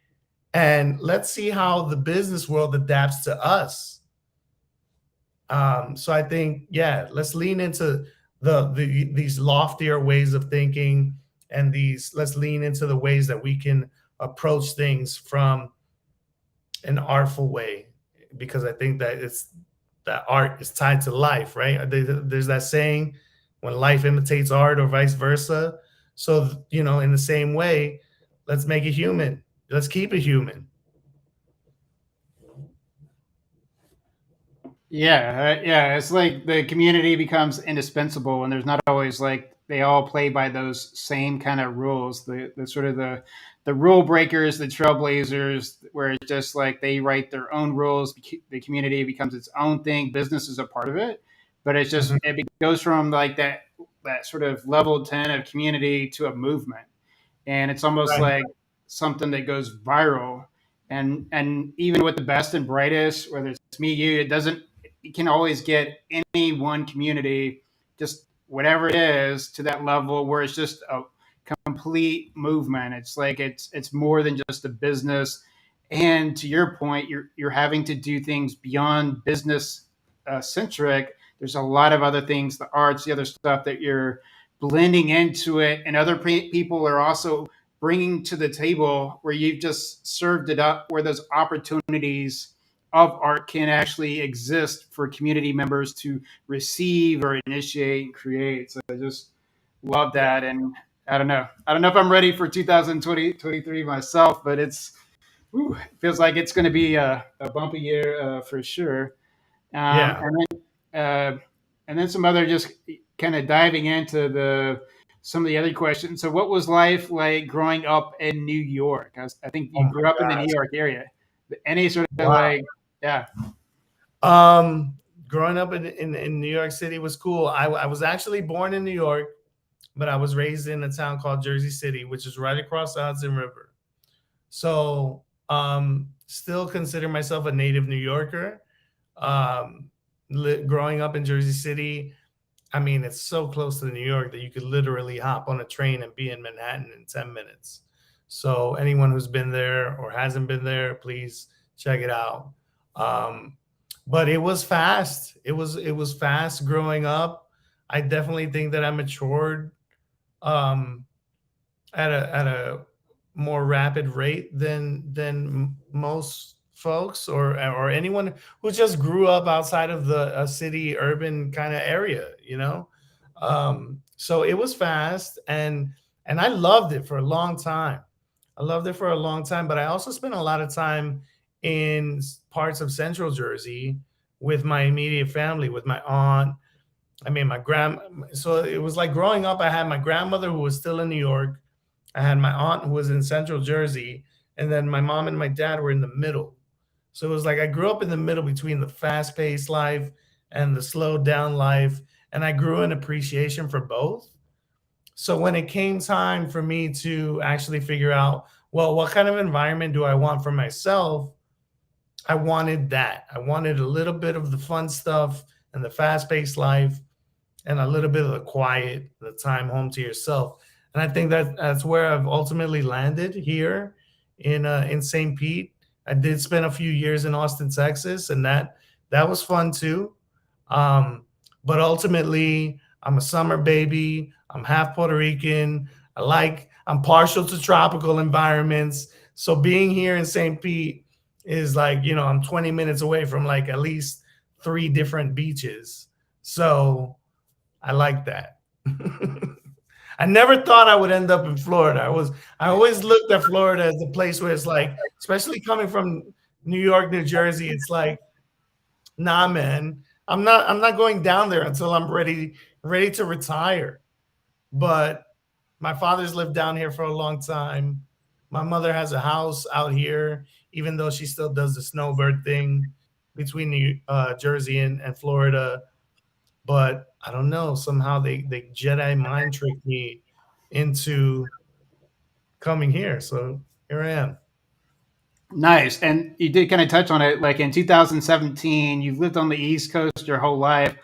and let's see how the business world adapts to us. So I think, yeah, let's lean into these loftier ways of thinking, and let's lean into the ways that we can approach things from an artful way, because I think that it's that art is tied to life, right? There's that saying, when life imitates art or vice versa. So, in the same way, let's make it human. Let's keep it human. Yeah, yeah. It's like the community becomes indispensable, and there's not always like they all play by those same kind of rules. The sort of the rule breakers, the trailblazers, where it's just like they write their own rules. The community becomes its own thing. Business is a part of it, but it's just Mhm. it goes from like that sort of level 10 of community to a movement, and it's almost Right. like something that goes viral. And even with the best and brightest, whether it's me, you, it doesn't. You can always get any one community, just whatever it is, to that level where it's just a complete movement. It's like it's more than just a business. And to your point, you're having to do things beyond business centric. There's a lot of other things, the arts, the other stuff that you're blending into it, and other people are also bringing to the table where you've just served it up, where those opportunities of art can actually exist for community members to receive or initiate and create. So I just love Yeah. that. And I don't know if I'm ready for 2023 myself, but it feels like it's going to be a bumpy year for sure. Um, Yeah. and then and then some other, just kind of diving into the some of the other questions. So, what was life like growing up in New York? I think Oh you my grew up in the New gosh. York area. Any sort of Wow. like, yeah, Um, Growing up in New York City was cool. I was actually born in New York, but I was raised in a town called Jersey City, which is right across the Hudson River. So, still consider myself a native New Yorker. Um, Growing up in Jersey City, I mean, it's so close to New York that you could literally hop on a train and be in Manhattan in 10 minutes. So, anyone who's been there or hasn't been there, please check it out. Um, but it was fast. It was fast growing up. I definitely think that I matured um, at a more rapid rate than most folks, or anyone who just grew up outside of the a city urban kind of area, so it was fast, and I loved it for a long time. I loved it for a long time, but I also spent a lot of time in parts of central Jersey with my immediate family, with my aunt. I mean, my grand. So it was like growing up. I had my grandmother who was still in New York. I had my aunt who was in central Jersey, and then my mom and my dad were in the middle. So it was like I grew up in the middle between the fast-paced life and the slowed down life, and I grew an appreciation for both. So when it came time for me to actually figure out, well, what kind of environment do I want for myself? I wanted that. I wanted a little bit of the fun stuff and the fast-paced life, and a little bit of the quiet, the time home to yourself. And I think that that's where I've ultimately landed here in St. Pete. I did spend a few years in Austin, Texas, and that was fun too. Um, but ultimately, I'm a summer baby. I'm half Puerto Rican. I'm partial to tropical environments. So being here in St. Pete is like, I'm 20 minutes away from like at least three different beaches. So I like that. I never thought I would end up in Florida. I always looked at Florida as a place where it's like, especially coming from New York, New Jersey, it's like, nah, man, I'm not going down there until I'm ready to retire. But my father's lived down here for a long time. My mother has a house out here, even though she still does the snowbird thing between Jersey and Florida. But I don't know. Somehow they Jedi mind tricked me into coming here. So here I am. nice. And you did kind of touch on it. Like in 2017, you've lived on the East Coast your whole life.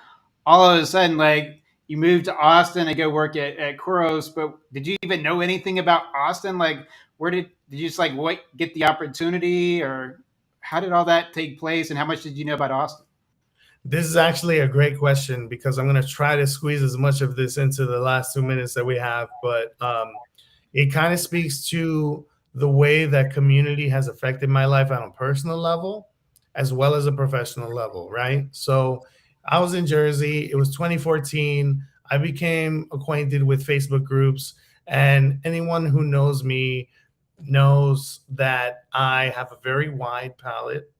All of a sudden, like you moved to Austin to go work at Kuros. But did you even know anything about Austin? Like, where did you just like what get the opportunity, or how did all that take place, and how much did you know about Austin? This is actually a great question because I'm going to try to squeeze as much of this into the last 2 minutes that we have. But it kind of speaks to the way that community has affected my life on a personal level as well as a professional level, right? So I was in Jersey. It was 2014. I became acquainted with Facebook groups, and anyone who knows me knows that I have a very wide palette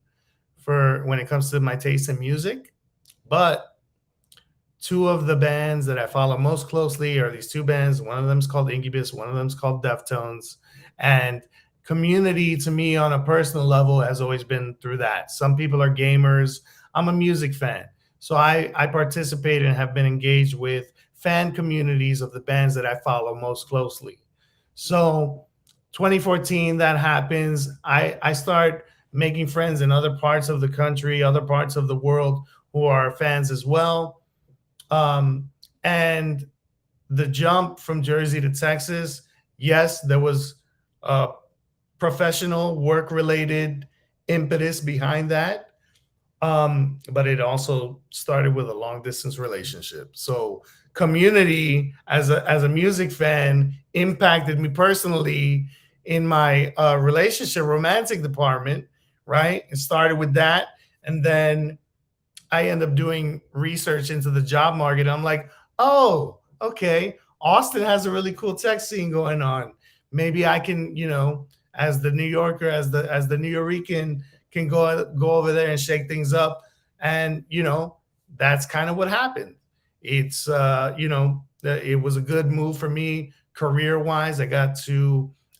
for when it comes to my taste in music. But two of the bands that I follow most closely are these two bands. One of them is called Incubus, one of them is called Deftones. And community to me on a personal level has always been through that. Some people are gamers. I'm a music fan. So I participate and have been engaged with fan communities of the bands that I follow most closely. So 2014, that happens. I start making friends in other parts of the country, other parts of the world who are fans as well. And the jump from Jersey to Texas, yes, there was a professional work related impetus behind that. But it also started with a long distance relationship. So community as a music fan impacted me personally in my relationship romantic department, right? It started with that. And then I end up doing research into the job market. I'm like, oh, okay, Austin has a really cool tech scene going on. Maybe I can, as the New Yorker, as the New Yorican, can go over there and shake things up. And that's kind of what happened. It's it was a good move for me career wise. I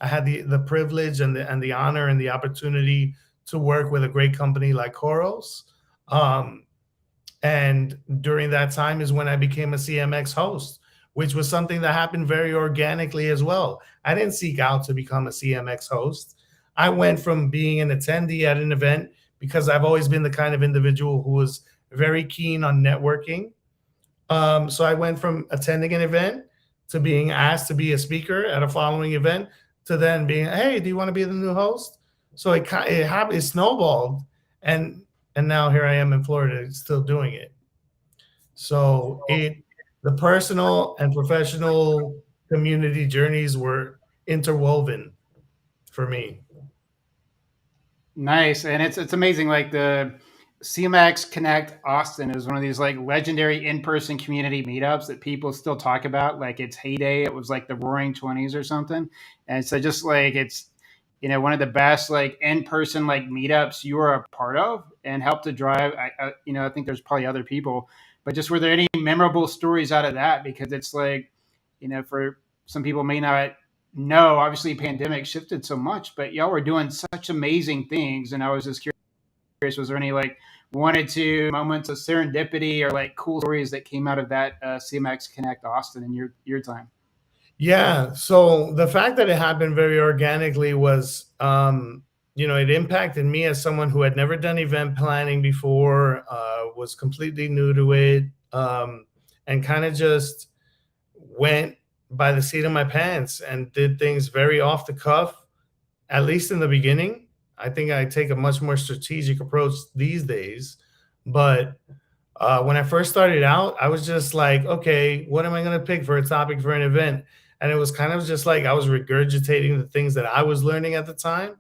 had the privilege and the honor and the opportunity to work with a great company like Koros. Um, and during that time is when I became a CMX host, which was something that happened very organically as well. I didn't seek out to become a CMX host. I went from being an attendee at an event because I've always been the kind of individual who was very keen on networking. So I went from attending an event to being asked to be a speaker at a following event to then being, hey, do you want to be the new host? So it snowballed, and now here I am in Florida, still doing it. So the personal and professional community journeys were interwoven for me. Nice, and it's amazing. Like the CMX Connect Austin is one of these like legendary in person community meetups that people still talk about. Like its heyday, it was like the Roaring Twenties or something. And so just like it's one of the best like in person like meetups you were a part of and helped to drive. I think there's probably other people, but just were there any memorable stories out of that? Because it's like for some people may not know, obviously pandemic shifted so much, but y'all were doing such amazing things. And I was just curious, was there any like one or two moments of serendipity or like cool stories that came out of that CMX Connect Austin in your time? Yeah. So the fact that it happened very organically was, it impacted me as someone who had never done event planning before, was completely new to it, and kind of just went by the seat of my pants and did things very off the cuff, at least in the beginning. I think I take a much more strategic approach these days. But when I first started out, I was just like, okay, what am I going to pick for a topic for an event? And it was kind of just like I was regurgitating the things that I was learning at the time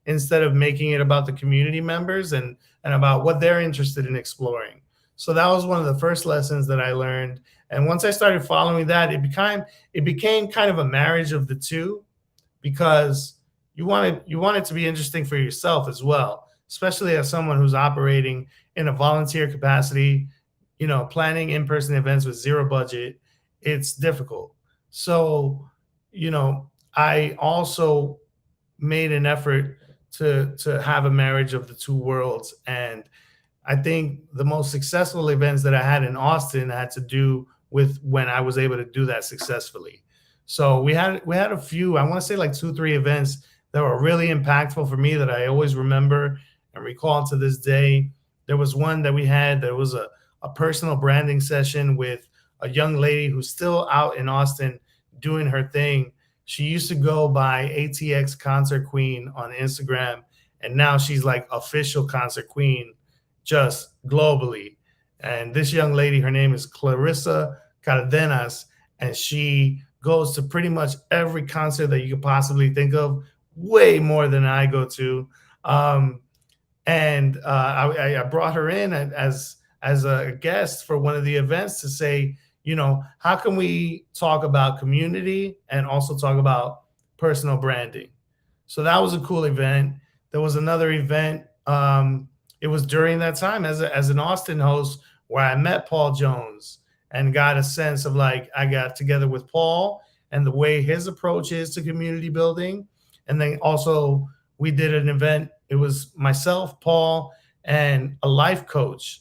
instead of making it about the community members and about what they're interested in exploring. So that was one of the first lessons that I learned. And once I started following that, it became kind of a marriage of the two, because you want it to be interesting for yourself as well, especially as someone who's operating in a volunteer capacity, planning in-person events with zero budget. It's difficult. So, I also made an effort to have a marriage of the two worlds. And I think the most successful events that I had in Austin had to do with when I was able to do that successfully. So we had a few, I want to say like 2, 3 events that were really impactful for me that I always remember and recall to this day. There was one that we had that was a personal branding session with a young lady who's still out in Austin doing her thing. She used to go by ATX Concert Queen on Instagram, and now she's like official concert queen just globally. And this young lady, her name is Clarissa Cardenas, and she goes to pretty much every concert that you could possibly think of way more than I go to. Um, and I brought her in as a guest for one of the events to say, how can we talk about community and also talk about personal branding? So that was a cool event. There was another event. It was during that time as an Austin host where I met Paul Jones and got a sense of, like, I got together with Paul and the way his approach is to community building. And then also we did an event. It was myself, Paul, and a life coach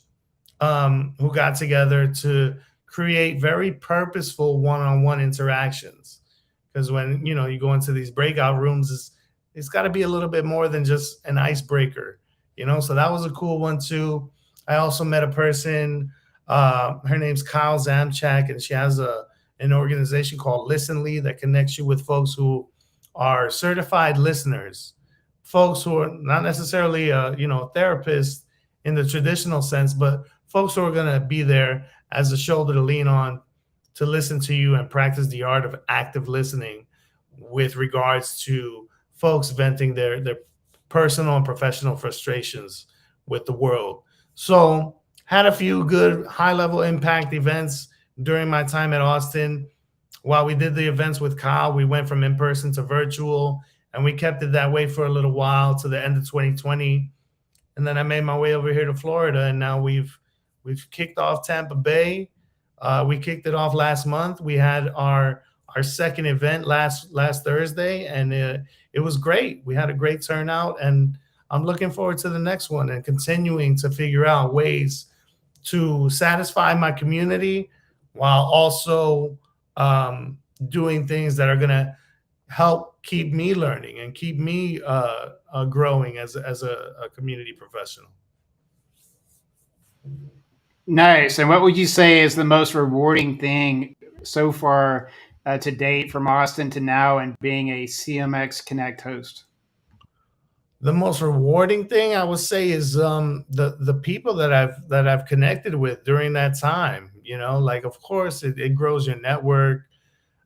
who got together to create very purposeful one-on-one interactions. Because when you go into these breakout rooms, it's got to be a little bit more than just an icebreaker. So that was a cool one too. I also met a person. Her name's Kyle Zamchak, and she has an organization called Listenly that connects you with folks who are certified listeners, folks who are not necessarily therapists in the traditional sense, but folks who are going to be there as a shoulder to lean on to listen to you and practice the art of active listening with regards to folks venting their personal and professional frustrations with the world. So had a few good high level impact events during my time at Austin. While we did the events with Kyle, we went from in person to virtual, and we kept it that way for a little while to the end of 2020. And then I made my way over here to Florida, and now we've kicked off Tampa Bay. We kicked it off last month. We had our second event last Thursday, and it was great. We had a great turnout, and I'm looking forward to the next one and continuing to figure out ways to satisfy my community while also doing things that are going to help keep me learning and keep me growing as a community professional. Nice. And what would you say is the most rewarding thing so far to date from Austin to now and being a CMX Connect host? The most rewarding thing I would say is the people that I've connected with during that time. Like, of course it grows your network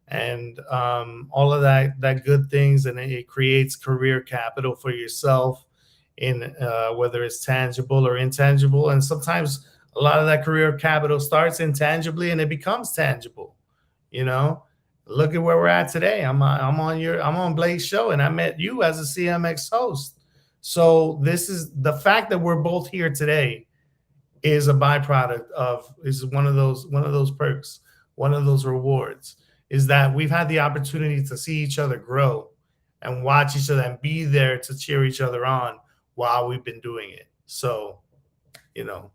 and all of that good things, and it creates career capital for yourself in whether it's tangible or intangible. And sometimes a lot of that career capital starts intangibly and it becomes tangible. You know, Look at where we're at today. I'm on Blake's show, and I met you as a CMX host. So this is the fact that we're both here today is a byproduct of is one of those perks, one of those rewards is that we've had the opportunity to see each other grow and watch each other and be there to cheer each other on while we've been doing it. So,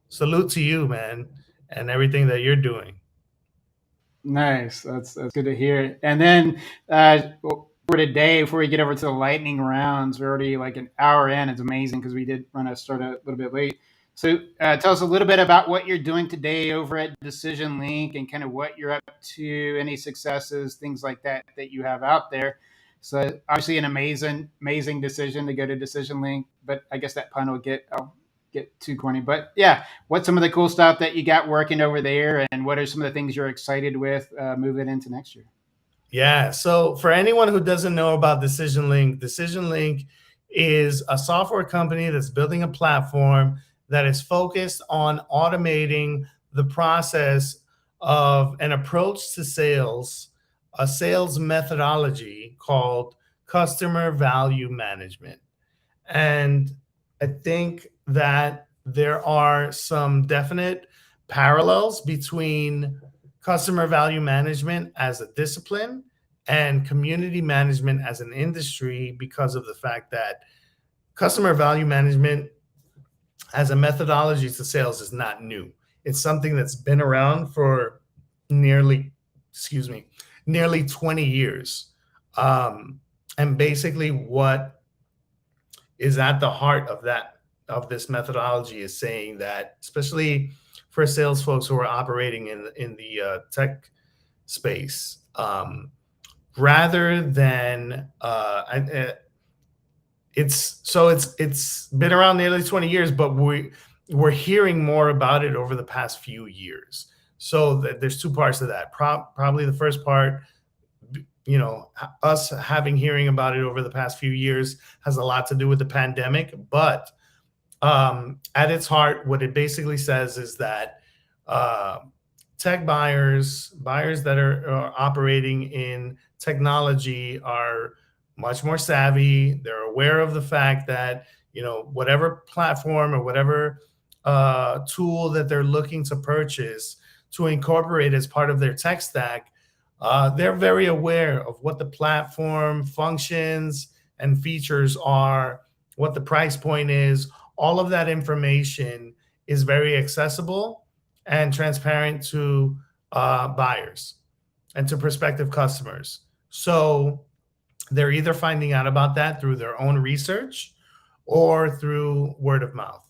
salute to you, man, and everything that you're doing. Nice. That's good to hear. And then for today, before we get over to the lightning rounds, we're already like an hour in. It's amazing because we did start a little bit late. So tell us a little bit about what you're doing today over at DecisionLink and kind of what you're up to, any successes, things like that you have out there. So obviously an amazing decision to go to DecisionLink, but I guess that pun will I'll get too corny. But yeah, what's some of the cool stuff that you got working over there, and what are some of the things you're excited with moving into next year? Yeah. So for anyone who doesn't know about DecisionLink is a software company that's building a platform that is focused on automating the process of an approach to sales, a sales methodology called customer value management. And I think that there are some definite parallels between customer value management as a discipline and community management as an industry, because of the fact that customer value management as a methodology to sales is not new. It's something that's been around for nearly, nearly 20 years. And basically what is at the heart of this methodology is saying that, especially for sales folks who are operating in the tech space, rather than it's been around nearly 20 years, but we're hearing more about it over the past few years. So there's two parts to that. Probably the first part us having hearing about it over the past few years has a lot to do with the pandemic. But at its heart, what it basically says is that uh, tech buyers that are operating in technology are much more savvy. They're aware of the fact that whatever platform or whatever tool that they're looking to purchase to incorporate as part of their tech stack, they're very aware of what the platform functions and features are, what the price point is. All of that information is very accessible and transparent to buyers and to prospective customers. So they're either finding out about that through their own research or through word of mouth.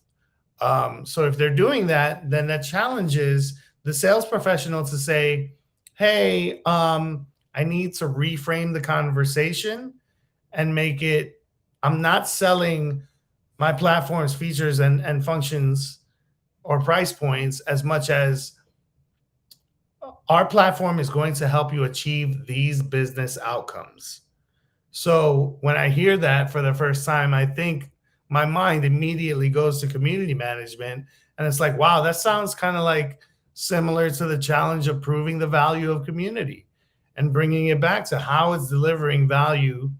So if they're doing that, then that challenges the sales professional to say, hey, I need to reframe the conversation and make it, I'm not selling my platform's features and functions or price points as much as our platform is going to help you achieve these business outcomes. So when I hear that for the first time, I think my mind immediately goes to community management. And it's like, wow, that sounds kind of like similar to the challenge of proving the value of community and bringing it back to how it's delivering value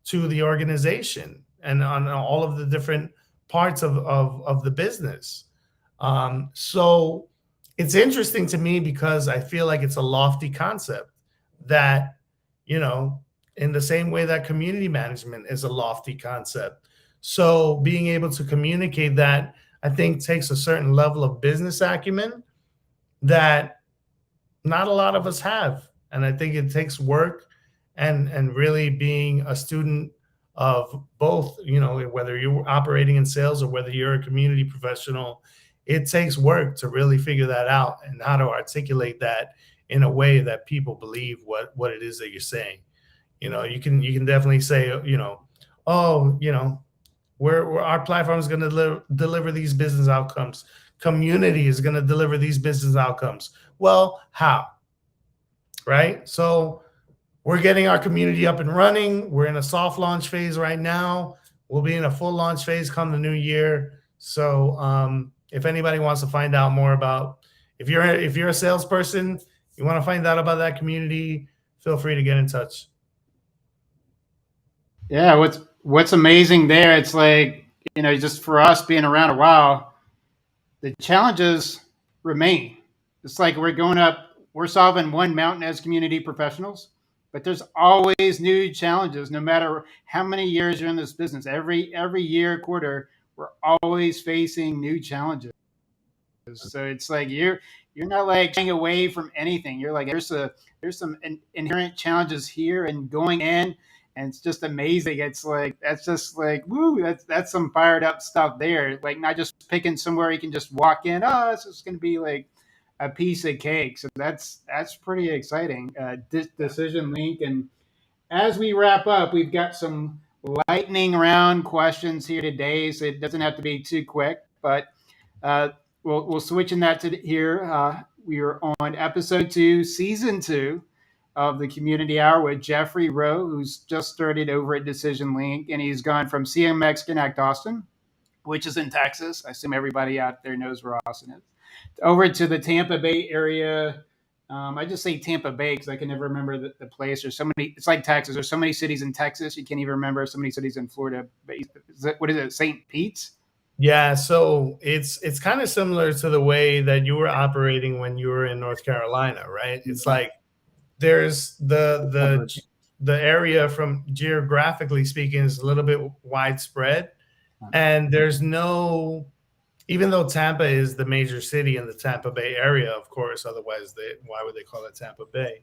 to the organization and on all of the different parts of the business. So it's interesting to me because I feel like it's a lofty concept that, you know, in the same way that community management is a lofty concept. So being able to communicate that, I think, takes a certain level of business acumen that not a lot of us have. And I think it takes work and really being a student of both, whether you're operating in sales or whether you're a community professional, it takes work to really figure that out and how to articulate that in a way that people believe what it is that you're saying. You can definitely say, oh, we're our platform is going to deliver these business outcomes. Community is going to deliver these business outcomes. Well, how? Right? So we're getting our community up and running. We're in a soft launch phase right now. We'll be in a full launch phase come the new year. So if anybody wants to find out more about, if you're a salesperson, you want to find out about that community, feel free to get in touch. Yeah, what's amazing there, it's like, just for us being around a while, the challenges remain. It's like we're solving one mountain as community professionals, but there's always new challenges, no matter how many years you're in this business. Every year, quarter, we're always facing new challenges. So it's like you're not like shying away from anything. You're like there's some inherent challenges here and going in, and it's just amazing. It's like that's just like woo. That's some fired up stuff there. Like not just picking somewhere you can just walk in. Oh, this is going to be like a piece of cake. So that's pretty exciting. Decision Link. And as we wrap up, we've got some lightning round questions here today, so it doesn't have to be too quick, but uh, we'll switch in that to here. We are on episode 2, season 2 of the Community Hour with Jeffrey Roe, who's just started over at Decision Link, and he's gone from CMX Connect Austin, which is in Texas. I assume everybody out there knows where Austin is, over to the Tampa Bay area. I just say Tampa Bay because I can never remember the place. There's so many. It's like Texas. There's so many cities in Texas you can't even remember. So many cities in Florida. But what is it? St. Pete's? Yeah, so it's kind of similar to the way that you were operating when you were in North Carolina, right? It's like there's the area from geographically speaking is a little bit widespread, and there's no, even though Tampa is the major city in the Tampa Bay area, of course, otherwise why would they call it Tampa Bay?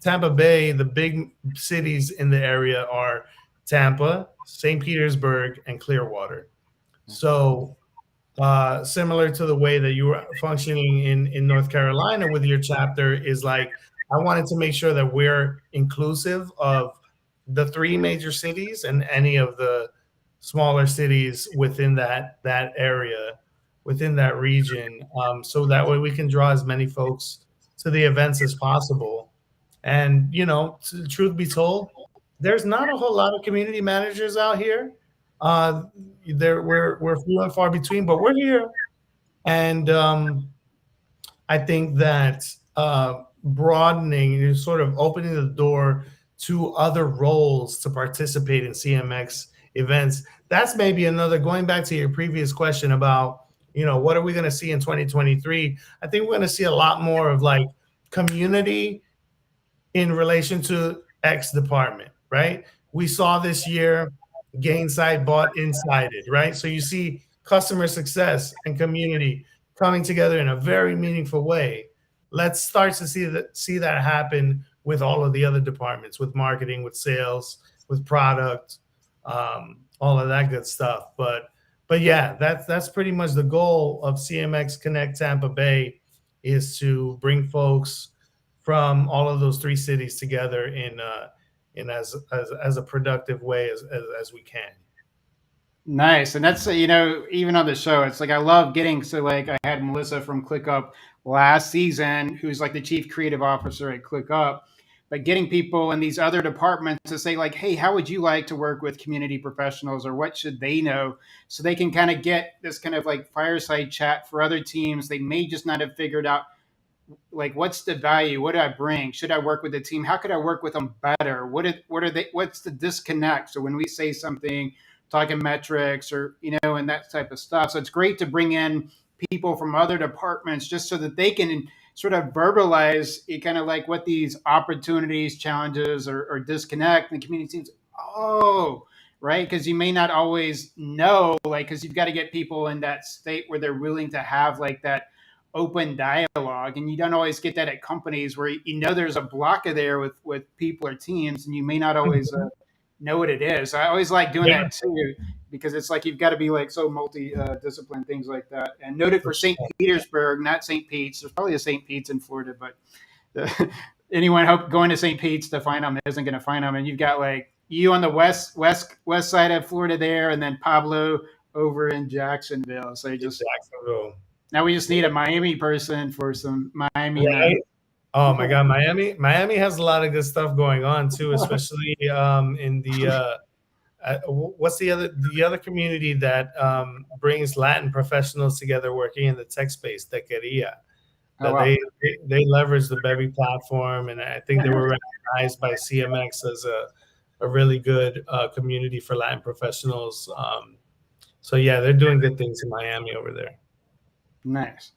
Tampa Bay, the big cities in the area are Tampa, St. Petersburg, and Clearwater. So similar to the way that you were functioning in North Carolina with your chapter is like, I wanted to make sure that we're inclusive of the 3 major cities and any of the smaller cities within that area, within that region, so that way we can draw as many folks to the events as possible. And truth be told, there's not a whole lot of community managers out here. Uh, we're few and far between, but we're here. And I think that broadening is sort of opening the door to other roles to participate in CMX events. That's maybe another, going back to your previous question about, what are we going to see in 2023? I think we're going to see a lot more of like community in relation to X department, right? We saw this year Gainside bought Insided, right? So you see customer success and community coming together in a very meaningful way. Let's start to see that happen with all of the other departments, with marketing, with sales, with product, all of that good stuff. But yeah, that's pretty much the goal of CMX Connect Tampa Bay, is to bring folks from all of those three cities together in as a productive way as we can. Nice. And that's, even on the show, it's like I love getting, so like I had Melissa from ClickUp last season, who's like the chief creative officer at ClickUp, but getting people in these other departments to say, like, hey, how would you like to work with community professionals, or what should they know? So they can kind of get this kind of like fireside chat for other teams. They may just not have figured out, like, what's the value, what do I bring, should I work with the team, how could I work with them better, what are they, what's the disconnect? So when we say something, talking metrics, or and that type of stuff, so it's great to bring in people from other departments just so that they can sort of verbalize it, kind of like what these opportunities, challenges, or disconnect, and the community teams, oh, right, because you may not always know, like, because you've got to get people in that state where they're willing to have like that open dialogue, and you don't always get that at companies where there's a block of there with people or teams, and you may not always know what it is. I always like doing Yeah, that too, because it's like you've got to be like so multi discipline, things like that. And noted for for St. sure. Petersburg, not St. Pete's. There's probably a St. Pete's in Florida, but anyone going to St. Pete's to find them isn't going to find them. And you've got like you on the west side of Florida there, and then Pablo over in Jacksonville. So you In just Jacksonville. now we just need a Miami person for some Miami Right. night. Oh my God, Miami has a lot of good stuff going on too, especially in the what's the other community that brings Latin professionals together working in the tech space, Tequeria, Oh that wow. they leverage the Bevy platform, and I think they were recognized by CMX as a really good community for Latin professionals. So yeah, they're doing good things in Miami over there. Nice.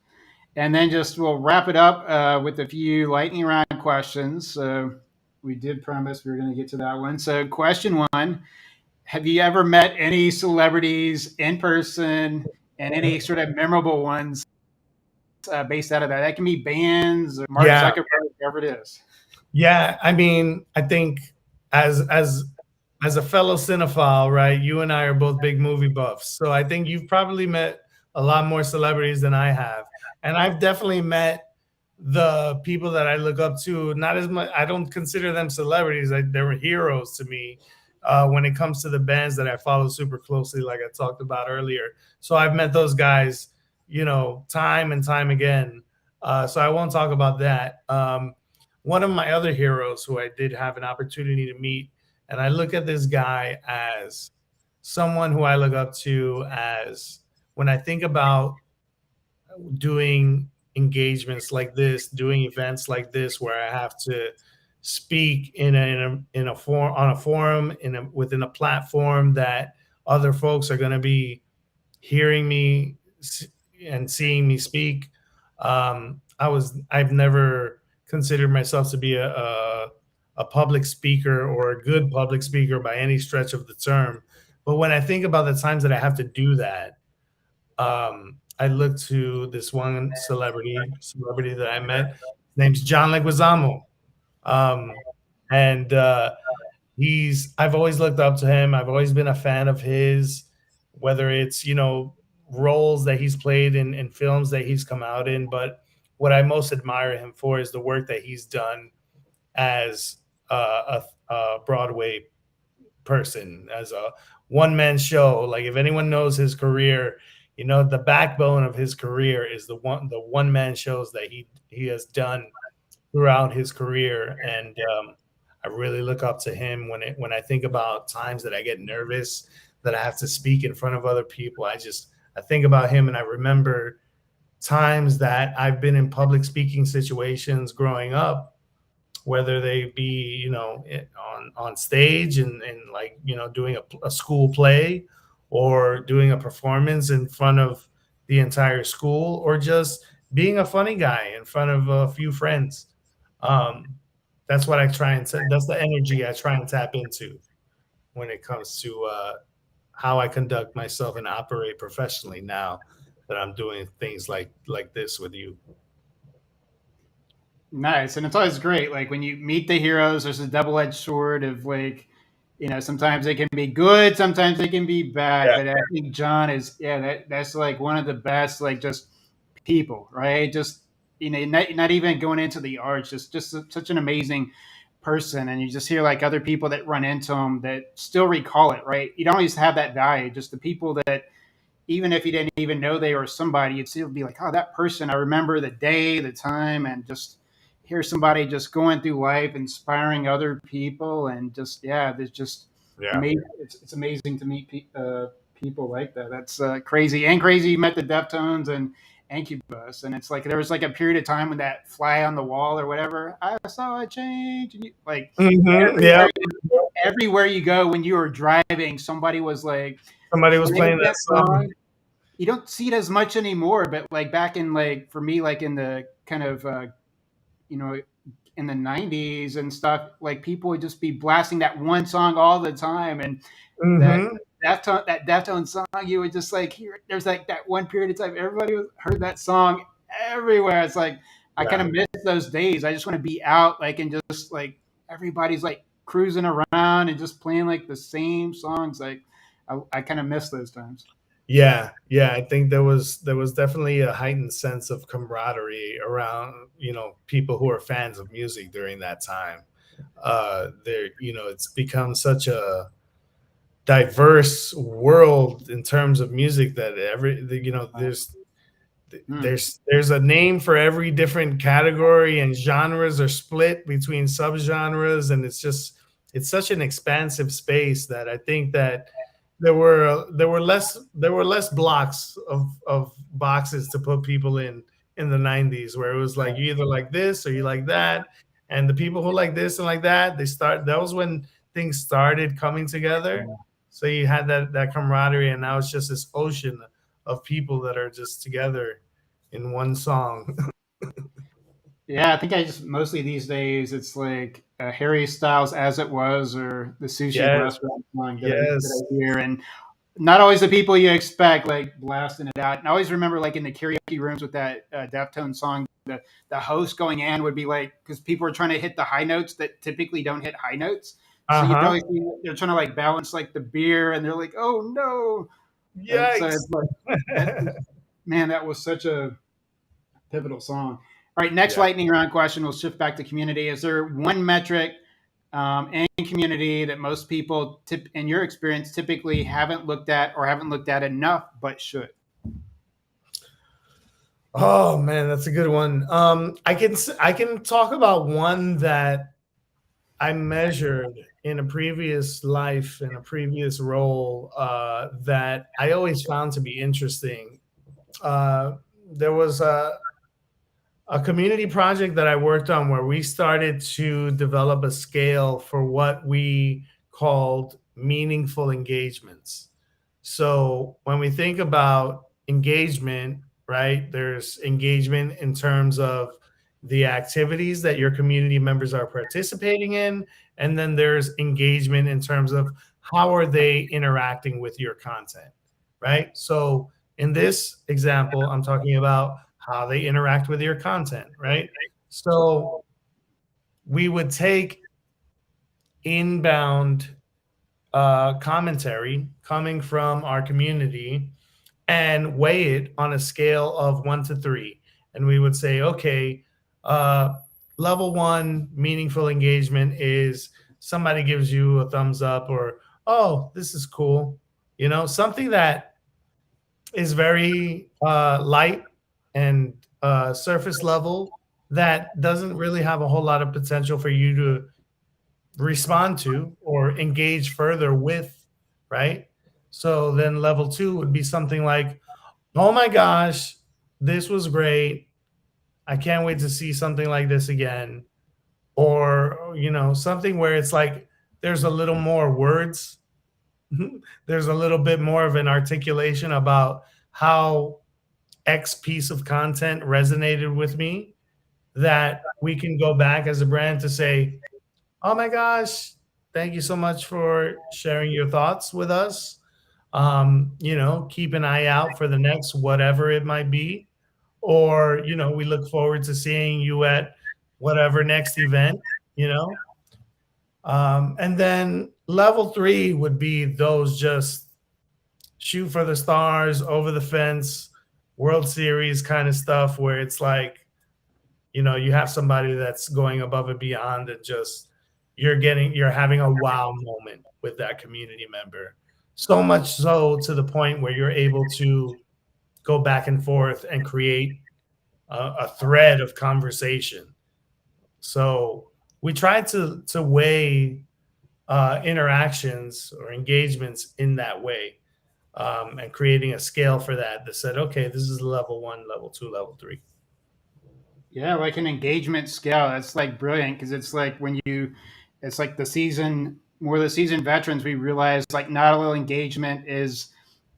And then just we'll wrap it up with a few lightning round questions. So we did promise we were going to get to that one. So question one: have you ever met any celebrities in person, and any sort of memorable ones based out of that? That can be bands or Mark Yeah, Zuckerberg, whatever it is. yeah. I mean, I think as a fellow cinephile, right? You and I are both big movie buffs, so I think you've probably met a lot more celebrities than I have, and I've definitely met the people that I look up to. Not as much. I don't consider them celebrities. They were heroes to me when it comes to the bands that I follow super closely, like I talked about earlier. So I've met those guys, time and time again. So I won't talk about that. One of my other heroes who I did have an opportunity to meet, and I look at this guy as someone who I look up to, as when I think about doing engagements like this, doing events like this, where I have to speak in a forum, on a forum, within a platform that other folks are going to be hearing me and seeing me speak. I've never considered myself to be a public speaker or a good public speaker by any stretch of the term. But when I think about the times that I have to do that, I look to this one celebrity that I met. His name's John Leguizamo, um, and I've always looked up to him. I've always been a fan of his, whether it's roles that he's played in films that he's come out in. But what I most admire him for is the work that he's done as a Broadway person, as a one man show. Like, if anyone knows his career, the backbone of his career is the one man shows that he has done throughout his career, and I really look up to him when I think about times that I get nervous that I have to speak in front of other people. I think about him, and I remember times that I've been in public speaking situations growing up, whether they be on stage and like doing a school play, or doing a performance in front of the entire school, or just being a funny guy in front of a few friends. um, that's what I try and that's the energy I try and tap into when it comes to how I conduct myself and operate professionally now that I'm doing things like this with you. Nice, and it's always great. Like when you meet the heroes, there's a double-edged sword of like, sometimes they can be good, sometimes they can be bad. Yeah, But I think John is, yeah, that's like one of the best, like just people, right? Just not even going into the arts, just such an amazing person, and you just hear like other people that run into him that still recall it, right? You don't always have that value. Just the people that even if you didn't even know they were somebody, you'd still be like, oh, that person, I remember the day, the time, and just hear somebody just going through life, inspiring other people, and just yeah, there's just yeah, amazing. It's amazing to meet people like that. That's crazy and crazy. You met the Deftones and Incubus, and it's like there was like a period of time when that fly on the wall or whatever. I saw a change, and like yeah. everywhere, everywhere you go when you were driving, somebody was like Somebody was playing playing that that song. song. You don't see it as much anymore, but like back in like for me, like in the kind of you know in the '90s and stuff, like people would just be blasting that one song all the time, and that Hmm. Deftone song, you would just like hear. There's like that one period of time everybody heard that song everywhere. It's like I kind Yeah. of miss those days. I just want to be out, like and just like everybody's like cruising around and just playing like the same songs. Like I kind of miss those times. Yeah, yeah, I think there was definitely a heightened sense of camaraderie around, people who are fans of music during that time. It's become such a diverse world in terms of music that Hmm. there's a name for every different category, and genres are split between subgenres, and it's such an expansive space that I think that there were less blocks of boxes to put people in the 90s, where it was like you either like this or you like that, and the people who like this and like that, that was when things started coming together. So you had that camaraderie, and now it's just this ocean of people that are just together in one song. Yeah, I think I just mostly these days it's like Harry Styles "As It Was" or the Sushi Yes, Restaurant song that yes. I hear, and not always the people you expect, like blasting it out. And I always remember, like in the karaoke rooms with that Deftone song, the host going in would be like, because people are trying to hit the high notes that typically don't hit high notes, so you'd Uh-huh. always see they're trying to like balance like the beer, and they're like, oh no, and so Yikes. it's like that. Man, that was such a pivotal song. All right, next Yeah. lightning round question. We'll shift back to community. Is there one metric in community that most people, in your experience, typically haven't looked at or haven't looked at enough, but should? Oh man, that's a good one. I can talk about one that I measured in a previous life, in a previous role, that I always found to be interesting. There was a community project that I worked on where we started to develop a scale for what we called meaningful engagements. So when we think about engagement, right, there's engagement in terms of the activities that your community members are participating in. And then there's engagement in terms of how are they interacting with your content, right? So in this example, I'm talking about how they interact with your content, right? So we would take inbound commentary coming from our community and weigh it on a scale of 1 to 3. And we would say, okay, uh, level one meaningful engagement is somebody gives you a thumbs up, or, oh, this is cool. Something that is very light and surface level, that doesn't really have a whole lot of potential for you to respond to or engage further with, right? So then level two would be something like, oh my gosh, this was great. I can't wait to see something like this again. Or, something where it's like there's a little more words, there's a little bit more of an articulation about how X piece of content resonated with me, that we can go back as a brand to say, oh my gosh, thank you so much for sharing your thoughts with us. Keep an eye out for the next whatever it might be. Or, we look forward to seeing you at whatever next event, you know. And then level three would be those just shoot for the stars, over the fence, World Series kind of stuff where it's like, you have somebody that's going above and beyond, and just you're having a wow moment with that community member. So much so to the point where you're able to go back and forth and create a thread of conversation. So we try to weigh interactions or engagements in that way, and creating a scale for that said, okay, this is level one, level two, level three. Yeah, like an engagement scale. That's like brilliant because it's like it's like the seasoned veterans, we realize like not all engagement is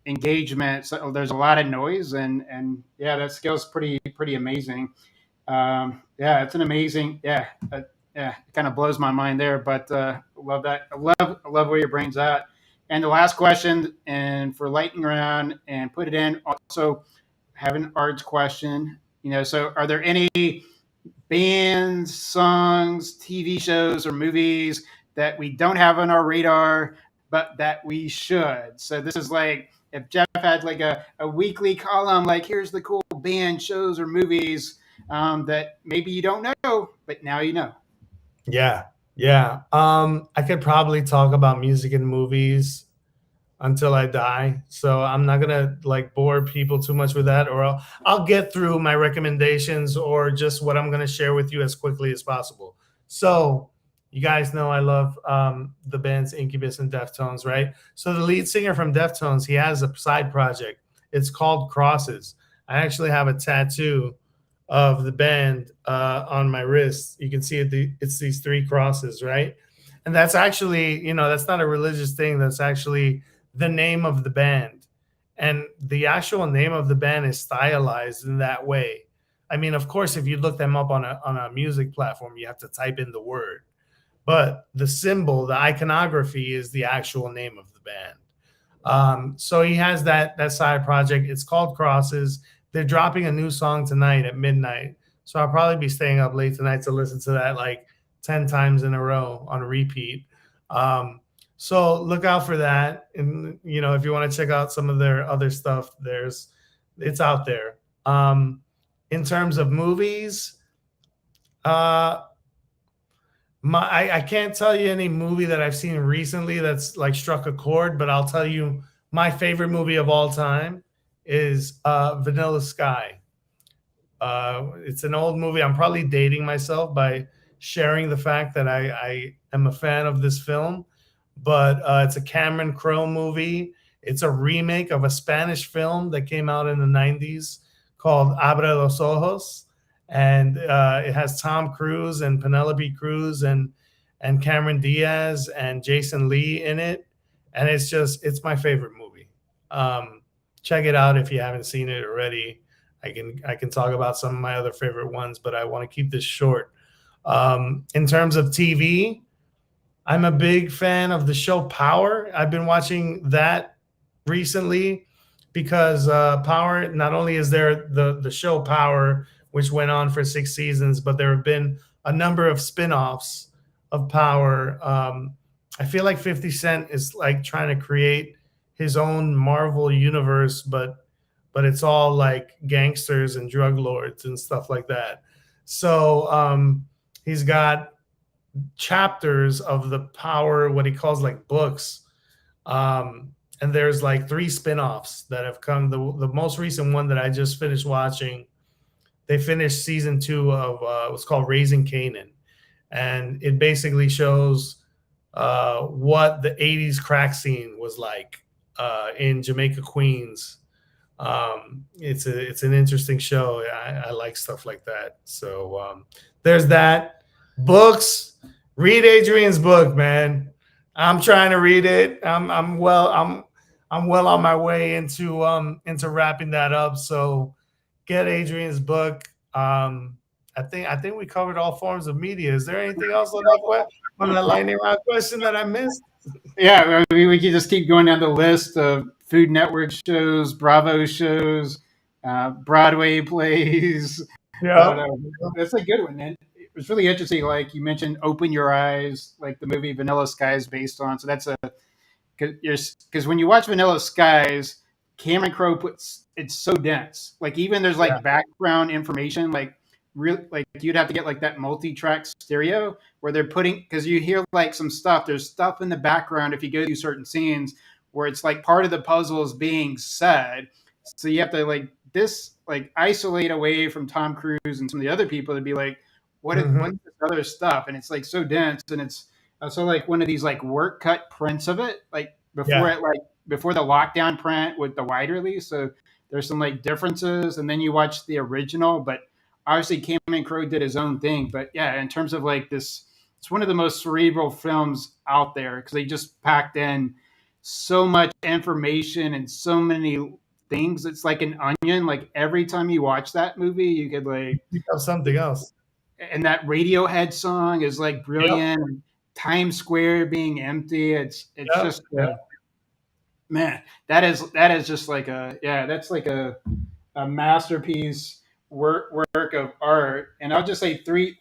engagement. So there's a lot of noise, and yeah, that scale is pretty amazing. Yeah, it's an amazing, yeah, it kind of blows my mind there, but love that. I love where your brain's at. And the last question, and for lightning round, and put it in also have an arts question. So are there any bands, songs, TV shows, or movies that we don't have on our radar, but that we should? So this is like if Jeff had like a weekly column, like here's the cool band, shows, or movies that maybe you don't know, but now you know. Yeah, yeah. I could probably talk about music and movies until I die. So I'm not gonna like bore people too much with that, or I'll get through my recommendations or just what I'm gonna share with you as quickly as possible. So you guys know I love the bands Incubus and Deftones, right? So the lead singer from Deftones, he has a side project. It's called Crosses. I actually have a tattoo of the band on my wrist. You can see it's these three crosses, right? And that's actually, that's not a religious thing. That's actually the name of the band. And the actual name of the band is stylized in that way. I mean, of course, if you look them up on a music platform, you have to type in the word. But the symbol, the iconography is the actual name of the band. So he has that side project. It's called Crosses. They're dropping a new song tonight at midnight. So I'll probably be staying up late tonight to listen to that like 10 times in a row on repeat. So look out for that. And, if you want to check out some of their other stuff, it's out there. In terms of movies, I can't tell you any movie that I've seen recently that's like struck a chord, but I'll tell you my favorite movie of all time is Vanilla Sky. It's an old movie. I'm probably dating myself by sharing the fact that I am a fan of this film, but it's a Cameron Crowe movie. It's a remake of a Spanish film that came out in the 90s called Abre los Ojos. And it has Tom Cruise and Penelope Cruz and Cameron Diaz and Jason Lee in it. And it's my favorite movie. Check it out if you haven't seen it already. I can talk about some of my other favorite ones, but I want to keep this short. In terms of TV, I'm a big fan of the show Power. I've been watching that recently because Power, not only is there the show Power, which went on for 6 seasons, but there have been a number of spin-offs of Power. I feel like 50 Cent is like trying to create his own Marvel universe, but it's all like gangsters and drug lords and stuff like that. So he's got chapters of the Power, what he calls like books. And there's like 3 spin-offs that have come. The most recent one that I just finished watching they finished season 2 of what's called Raising Canaan, and it basically shows what the '80s crack scene was like in Jamaica, Queens. It's an interesting show. I like stuff like that. So there's that. Books. Read Adrian's book, man. I'm trying to read it. I'm well on my way into wrapping that up. So get Adrian's book. I think we covered all forms of media. Is there anything else on that lightning round question that I missed? Yeah, I mean, we could just keep going down the list of Food Network shows, Bravo shows, Broadway plays. But Yeah. that's a good one. And it was really interesting. Like you mentioned, Open Your Eyes, like the movie Vanilla Sky is based on. So that's a because when you watch Vanilla Skies, Cameron Crowe puts it's so dense. Like even there's Yeah. like background information, like real like you'd have to get like that multi-track stereo where they're putting because you hear like some stuff. There's stuff in the background if you go through certain scenes where it's like part of the puzzle is being said. So you have to like this like isolate away from Tom Cruise and some of the other people to be like, what's Hmm. this other stuff? And it's like so dense and it's I saw like one of these like work cut prints of it, like Yeah. before the lockdown print with the wide release. So there's some like differences, and then you watch the original. But obviously, Cameron Crowe did his own thing. But yeah, in terms of like this, it's one of the most cerebral films out there because they just packed in so much information and so many things. It's like an onion. Like every time you watch that movie, you could like You have something else. and that Radiohead song is like Yep. brilliant. Times Square being empty, it's Yep. just Yep. man, that is just like a yeah, that's like a masterpiece work of art. And I'll just say three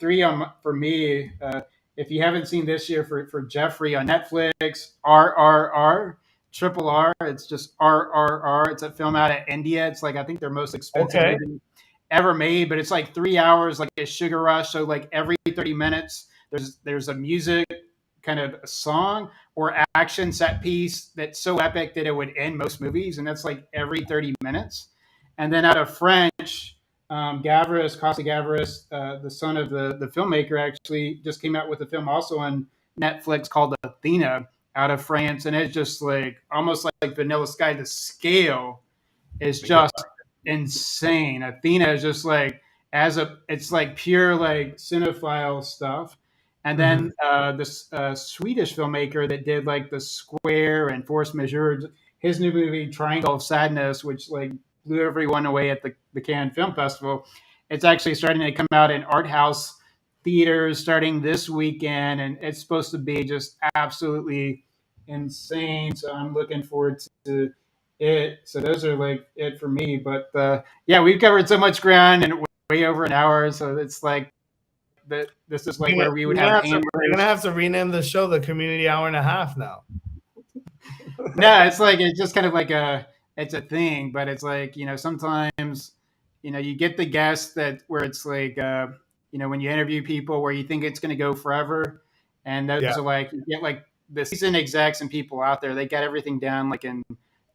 for me. If you haven't seen this year for Jeffrey on Netflix, RRR. Triple R, it's just RRR. It's a film out of India. It's like I think their most expensive Okay. movie ever made, but it's like 3 hours, like a sugar rush. So like every 30 minutes, there's a music kind of a song or action set piece that's so epic that it would end most movies, and that's like every 30 minutes. And then out of French, Gavris, Costa Gavris, the son of the filmmaker, actually just came out with a film also on Netflix called Athena out of France, and it's just like almost like Vanilla Sky. The scale is just insane. Athena is just like it's like pure like cinephile stuff. And Hmm. then this Swedish filmmaker that did like The Square and Force Majeure, his new movie Triangle of Sadness, which like blew everyone away at the Cannes Film Festival. It's actually starting to come out in art house theaters starting this weekend, and it's supposed to be just absolutely insane. So I'm looking forward to it. So those are like it for me. But yeah, we've covered so much ground and way over an hour. So it's like that. This is like You're where we would gonna have have to you're gonna hammers. have to rename the show the Community Hour and a Half now. No, it's like it's just kind of like it's a thing, but it's like sometimes you get the guess that where it's like when you interview people where you think it's going to go forever, and those Yeah. are like you get like the seasoned execs and people out there they got everything down like in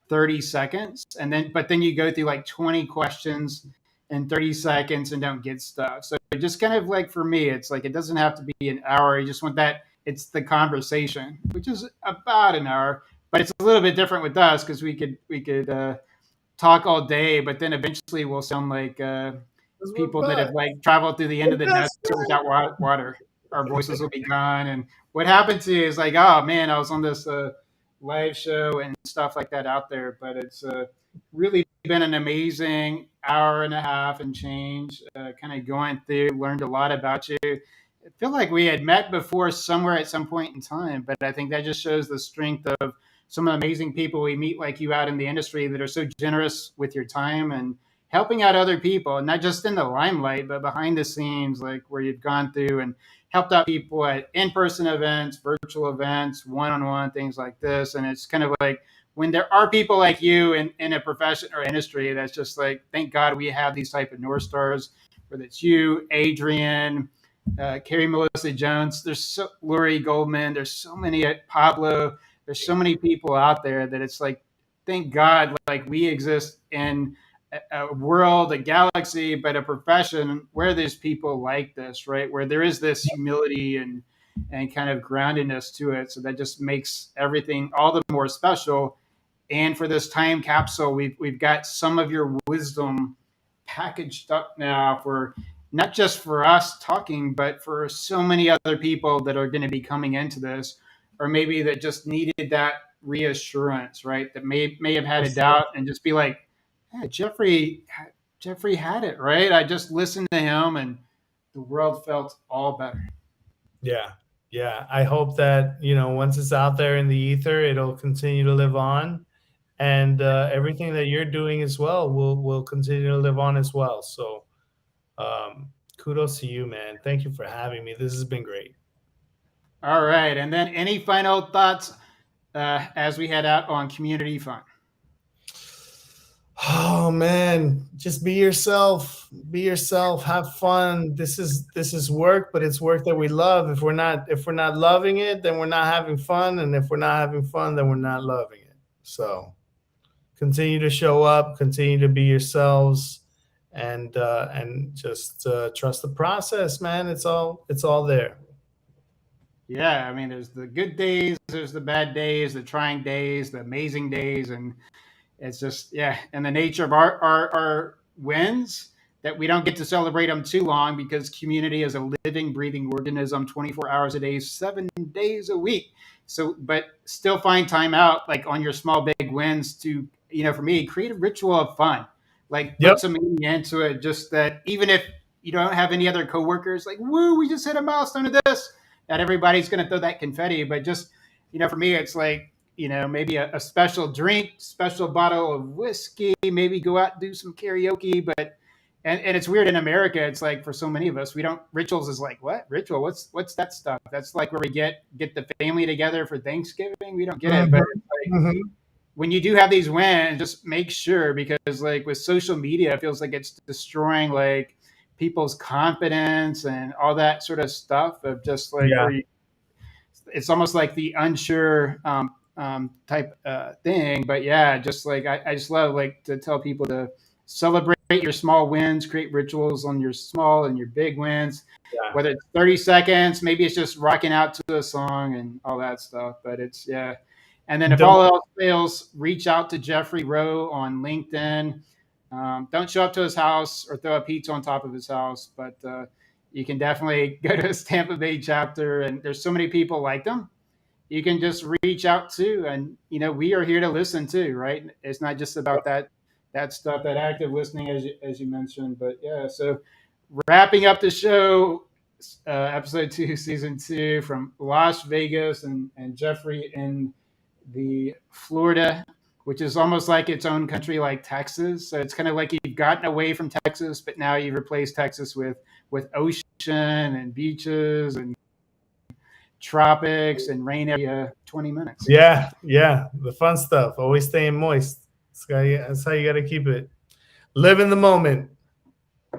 30 seconds, and then you go through like 20 questions in 30 seconds and don't get stuff. So it just kind of like for me, it's like it doesn't have to be an hour. You just want that. It's the conversation, which is about an hour, but it's a little bit different with us because we could talk all day, but then eventually we'll sound like Because we're people that have butt. like traveled through the end We're of the best desert without friends. water. Our voices will be gone. And what happened to you is like, oh man, I was on this live show and stuff like that out there, but it's really been an amazing hour and a half and change. Kind of going through, learned a lot about you. I feel like we had met before somewhere at some point in time, but I think that just shows the strength of some of the amazing people we meet like you out in the industry that are so generous with your time and helping out other people, not just in the limelight, but behind the scenes, like where you've gone through and helped out people at in-person events, virtual events, one-on-one things like this. And it's kind of like when there are people like you in a profession or industry, that's just like, thank God we have these type of North Stars, whether it's you, Adrian, Carrie Melissa Jones, there's Lori Goldman, there's so many Pablo, there's so many people out there that it's like, thank God, like we exist in a world, a galaxy, but a profession where there's people like this, right? Where there is this humility and kind of groundedness to it. So that just makes everything all the more special. And for this time capsule, we've got some of your wisdom packaged up now for not just for us talking, but for so many other people that are going to be coming into this, or maybe that just needed that reassurance, right? That may have had a doubt and just be like, yeah, Jeffrey had it right. I just listened to him, and the world felt all better. Yeah. Yeah. I hope that, once it's out there in the ether, it'll continue to live on. And everything that you're doing as well will continue to live on as well. So kudos to you, man. Thank you for having me. This has been great. All right. And then any final thoughts as we head out on community fun? Oh man, just be yourself. Be yourself. Have fun. This is work, but it's work that we love. If we're not loving it, then we're not having fun. And if we're not having fun, then we're not loving it. So continue to show up, continue to be yourselves, and just trust the process, man. It's all there. Yeah, I mean, there's the good days, there's the bad days, the trying days, the amazing days, and it's just yeah, and the nature of our wins that we don't get to celebrate them too long because community is a living, breathing organism, 24 hours a day, 7 days a week. So, but still find time out like on your small big wins to for me create a ritual of fun, like Yep. put some meaning into it. Just that even if you don't have any other coworkers, like woo, we just hit a milestone of this. Not everybody's going to throw that confetti, but just for me, it's like maybe a special drink, special bottle of whiskey, maybe go out and do some karaoke. But and it's weird in America. It's like for so many of us, we don't rituals is like what ritual? What's that stuff? That's like where we get the family together for Thanksgiving. We don't get it, but it's like when you do have these wins, just make sure because like with social media, it feels like it's destroying like people's confidence and all that sort of stuff of just like Yeah. where it's almost like the unsure type thing. But yeah, just like I just love like to tell people to celebrate your small wins, create rituals on your small and your big wins. Yeah. Whether it's 30 seconds, maybe it's just rocking out to a song and all that stuff. But it's yeah. And then if all else fails, reach out to Jeffrey Roe on LinkedIn. Don't show up to his house or throw a pizza on top of his house, but you can definitely go to his Tampa Bay chapter. And there's so many people like them. You can just reach out to, and we are here to listen too, right? It's not just about that stuff, that active listening, as you mentioned. But yeah, so wrapping up the show, episode 2, season 2, from Las Vegas, and Jeffrey in the Florida, which is almost like its own country, like Texas. So it's kind of like you've gotten away from Texas, but now you've replaced Texas with ocean and beaches and tropics and rain area. 20 minutes. Yeah. The fun stuff. Always staying moist. That's how you got to keep it. Live in the moment.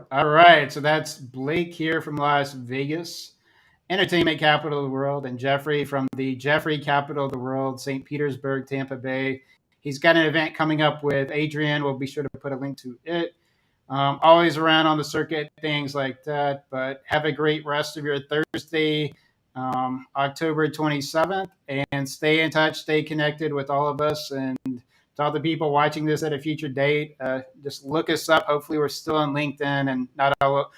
All right. So that's Blake here from Las Vegas, entertainment capital of the world, and Jeffrey from the Jeffrey capital of the world, St. Petersburg, Tampa Bay. He's got an event coming up with Adrian. We'll be sure to put a link to it. Always around on the circuit, things like that. But have a great rest of your Thursday, October 27th, and stay in touch, stay connected with all of us. And to all the people watching this at a future date, just look us up. Hopefully we're still on LinkedIn and not all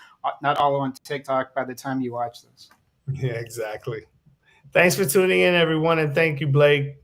on TikTok by the time you watch this. Yeah, exactly. Thanks for tuning in, everyone. And thank you, Blake.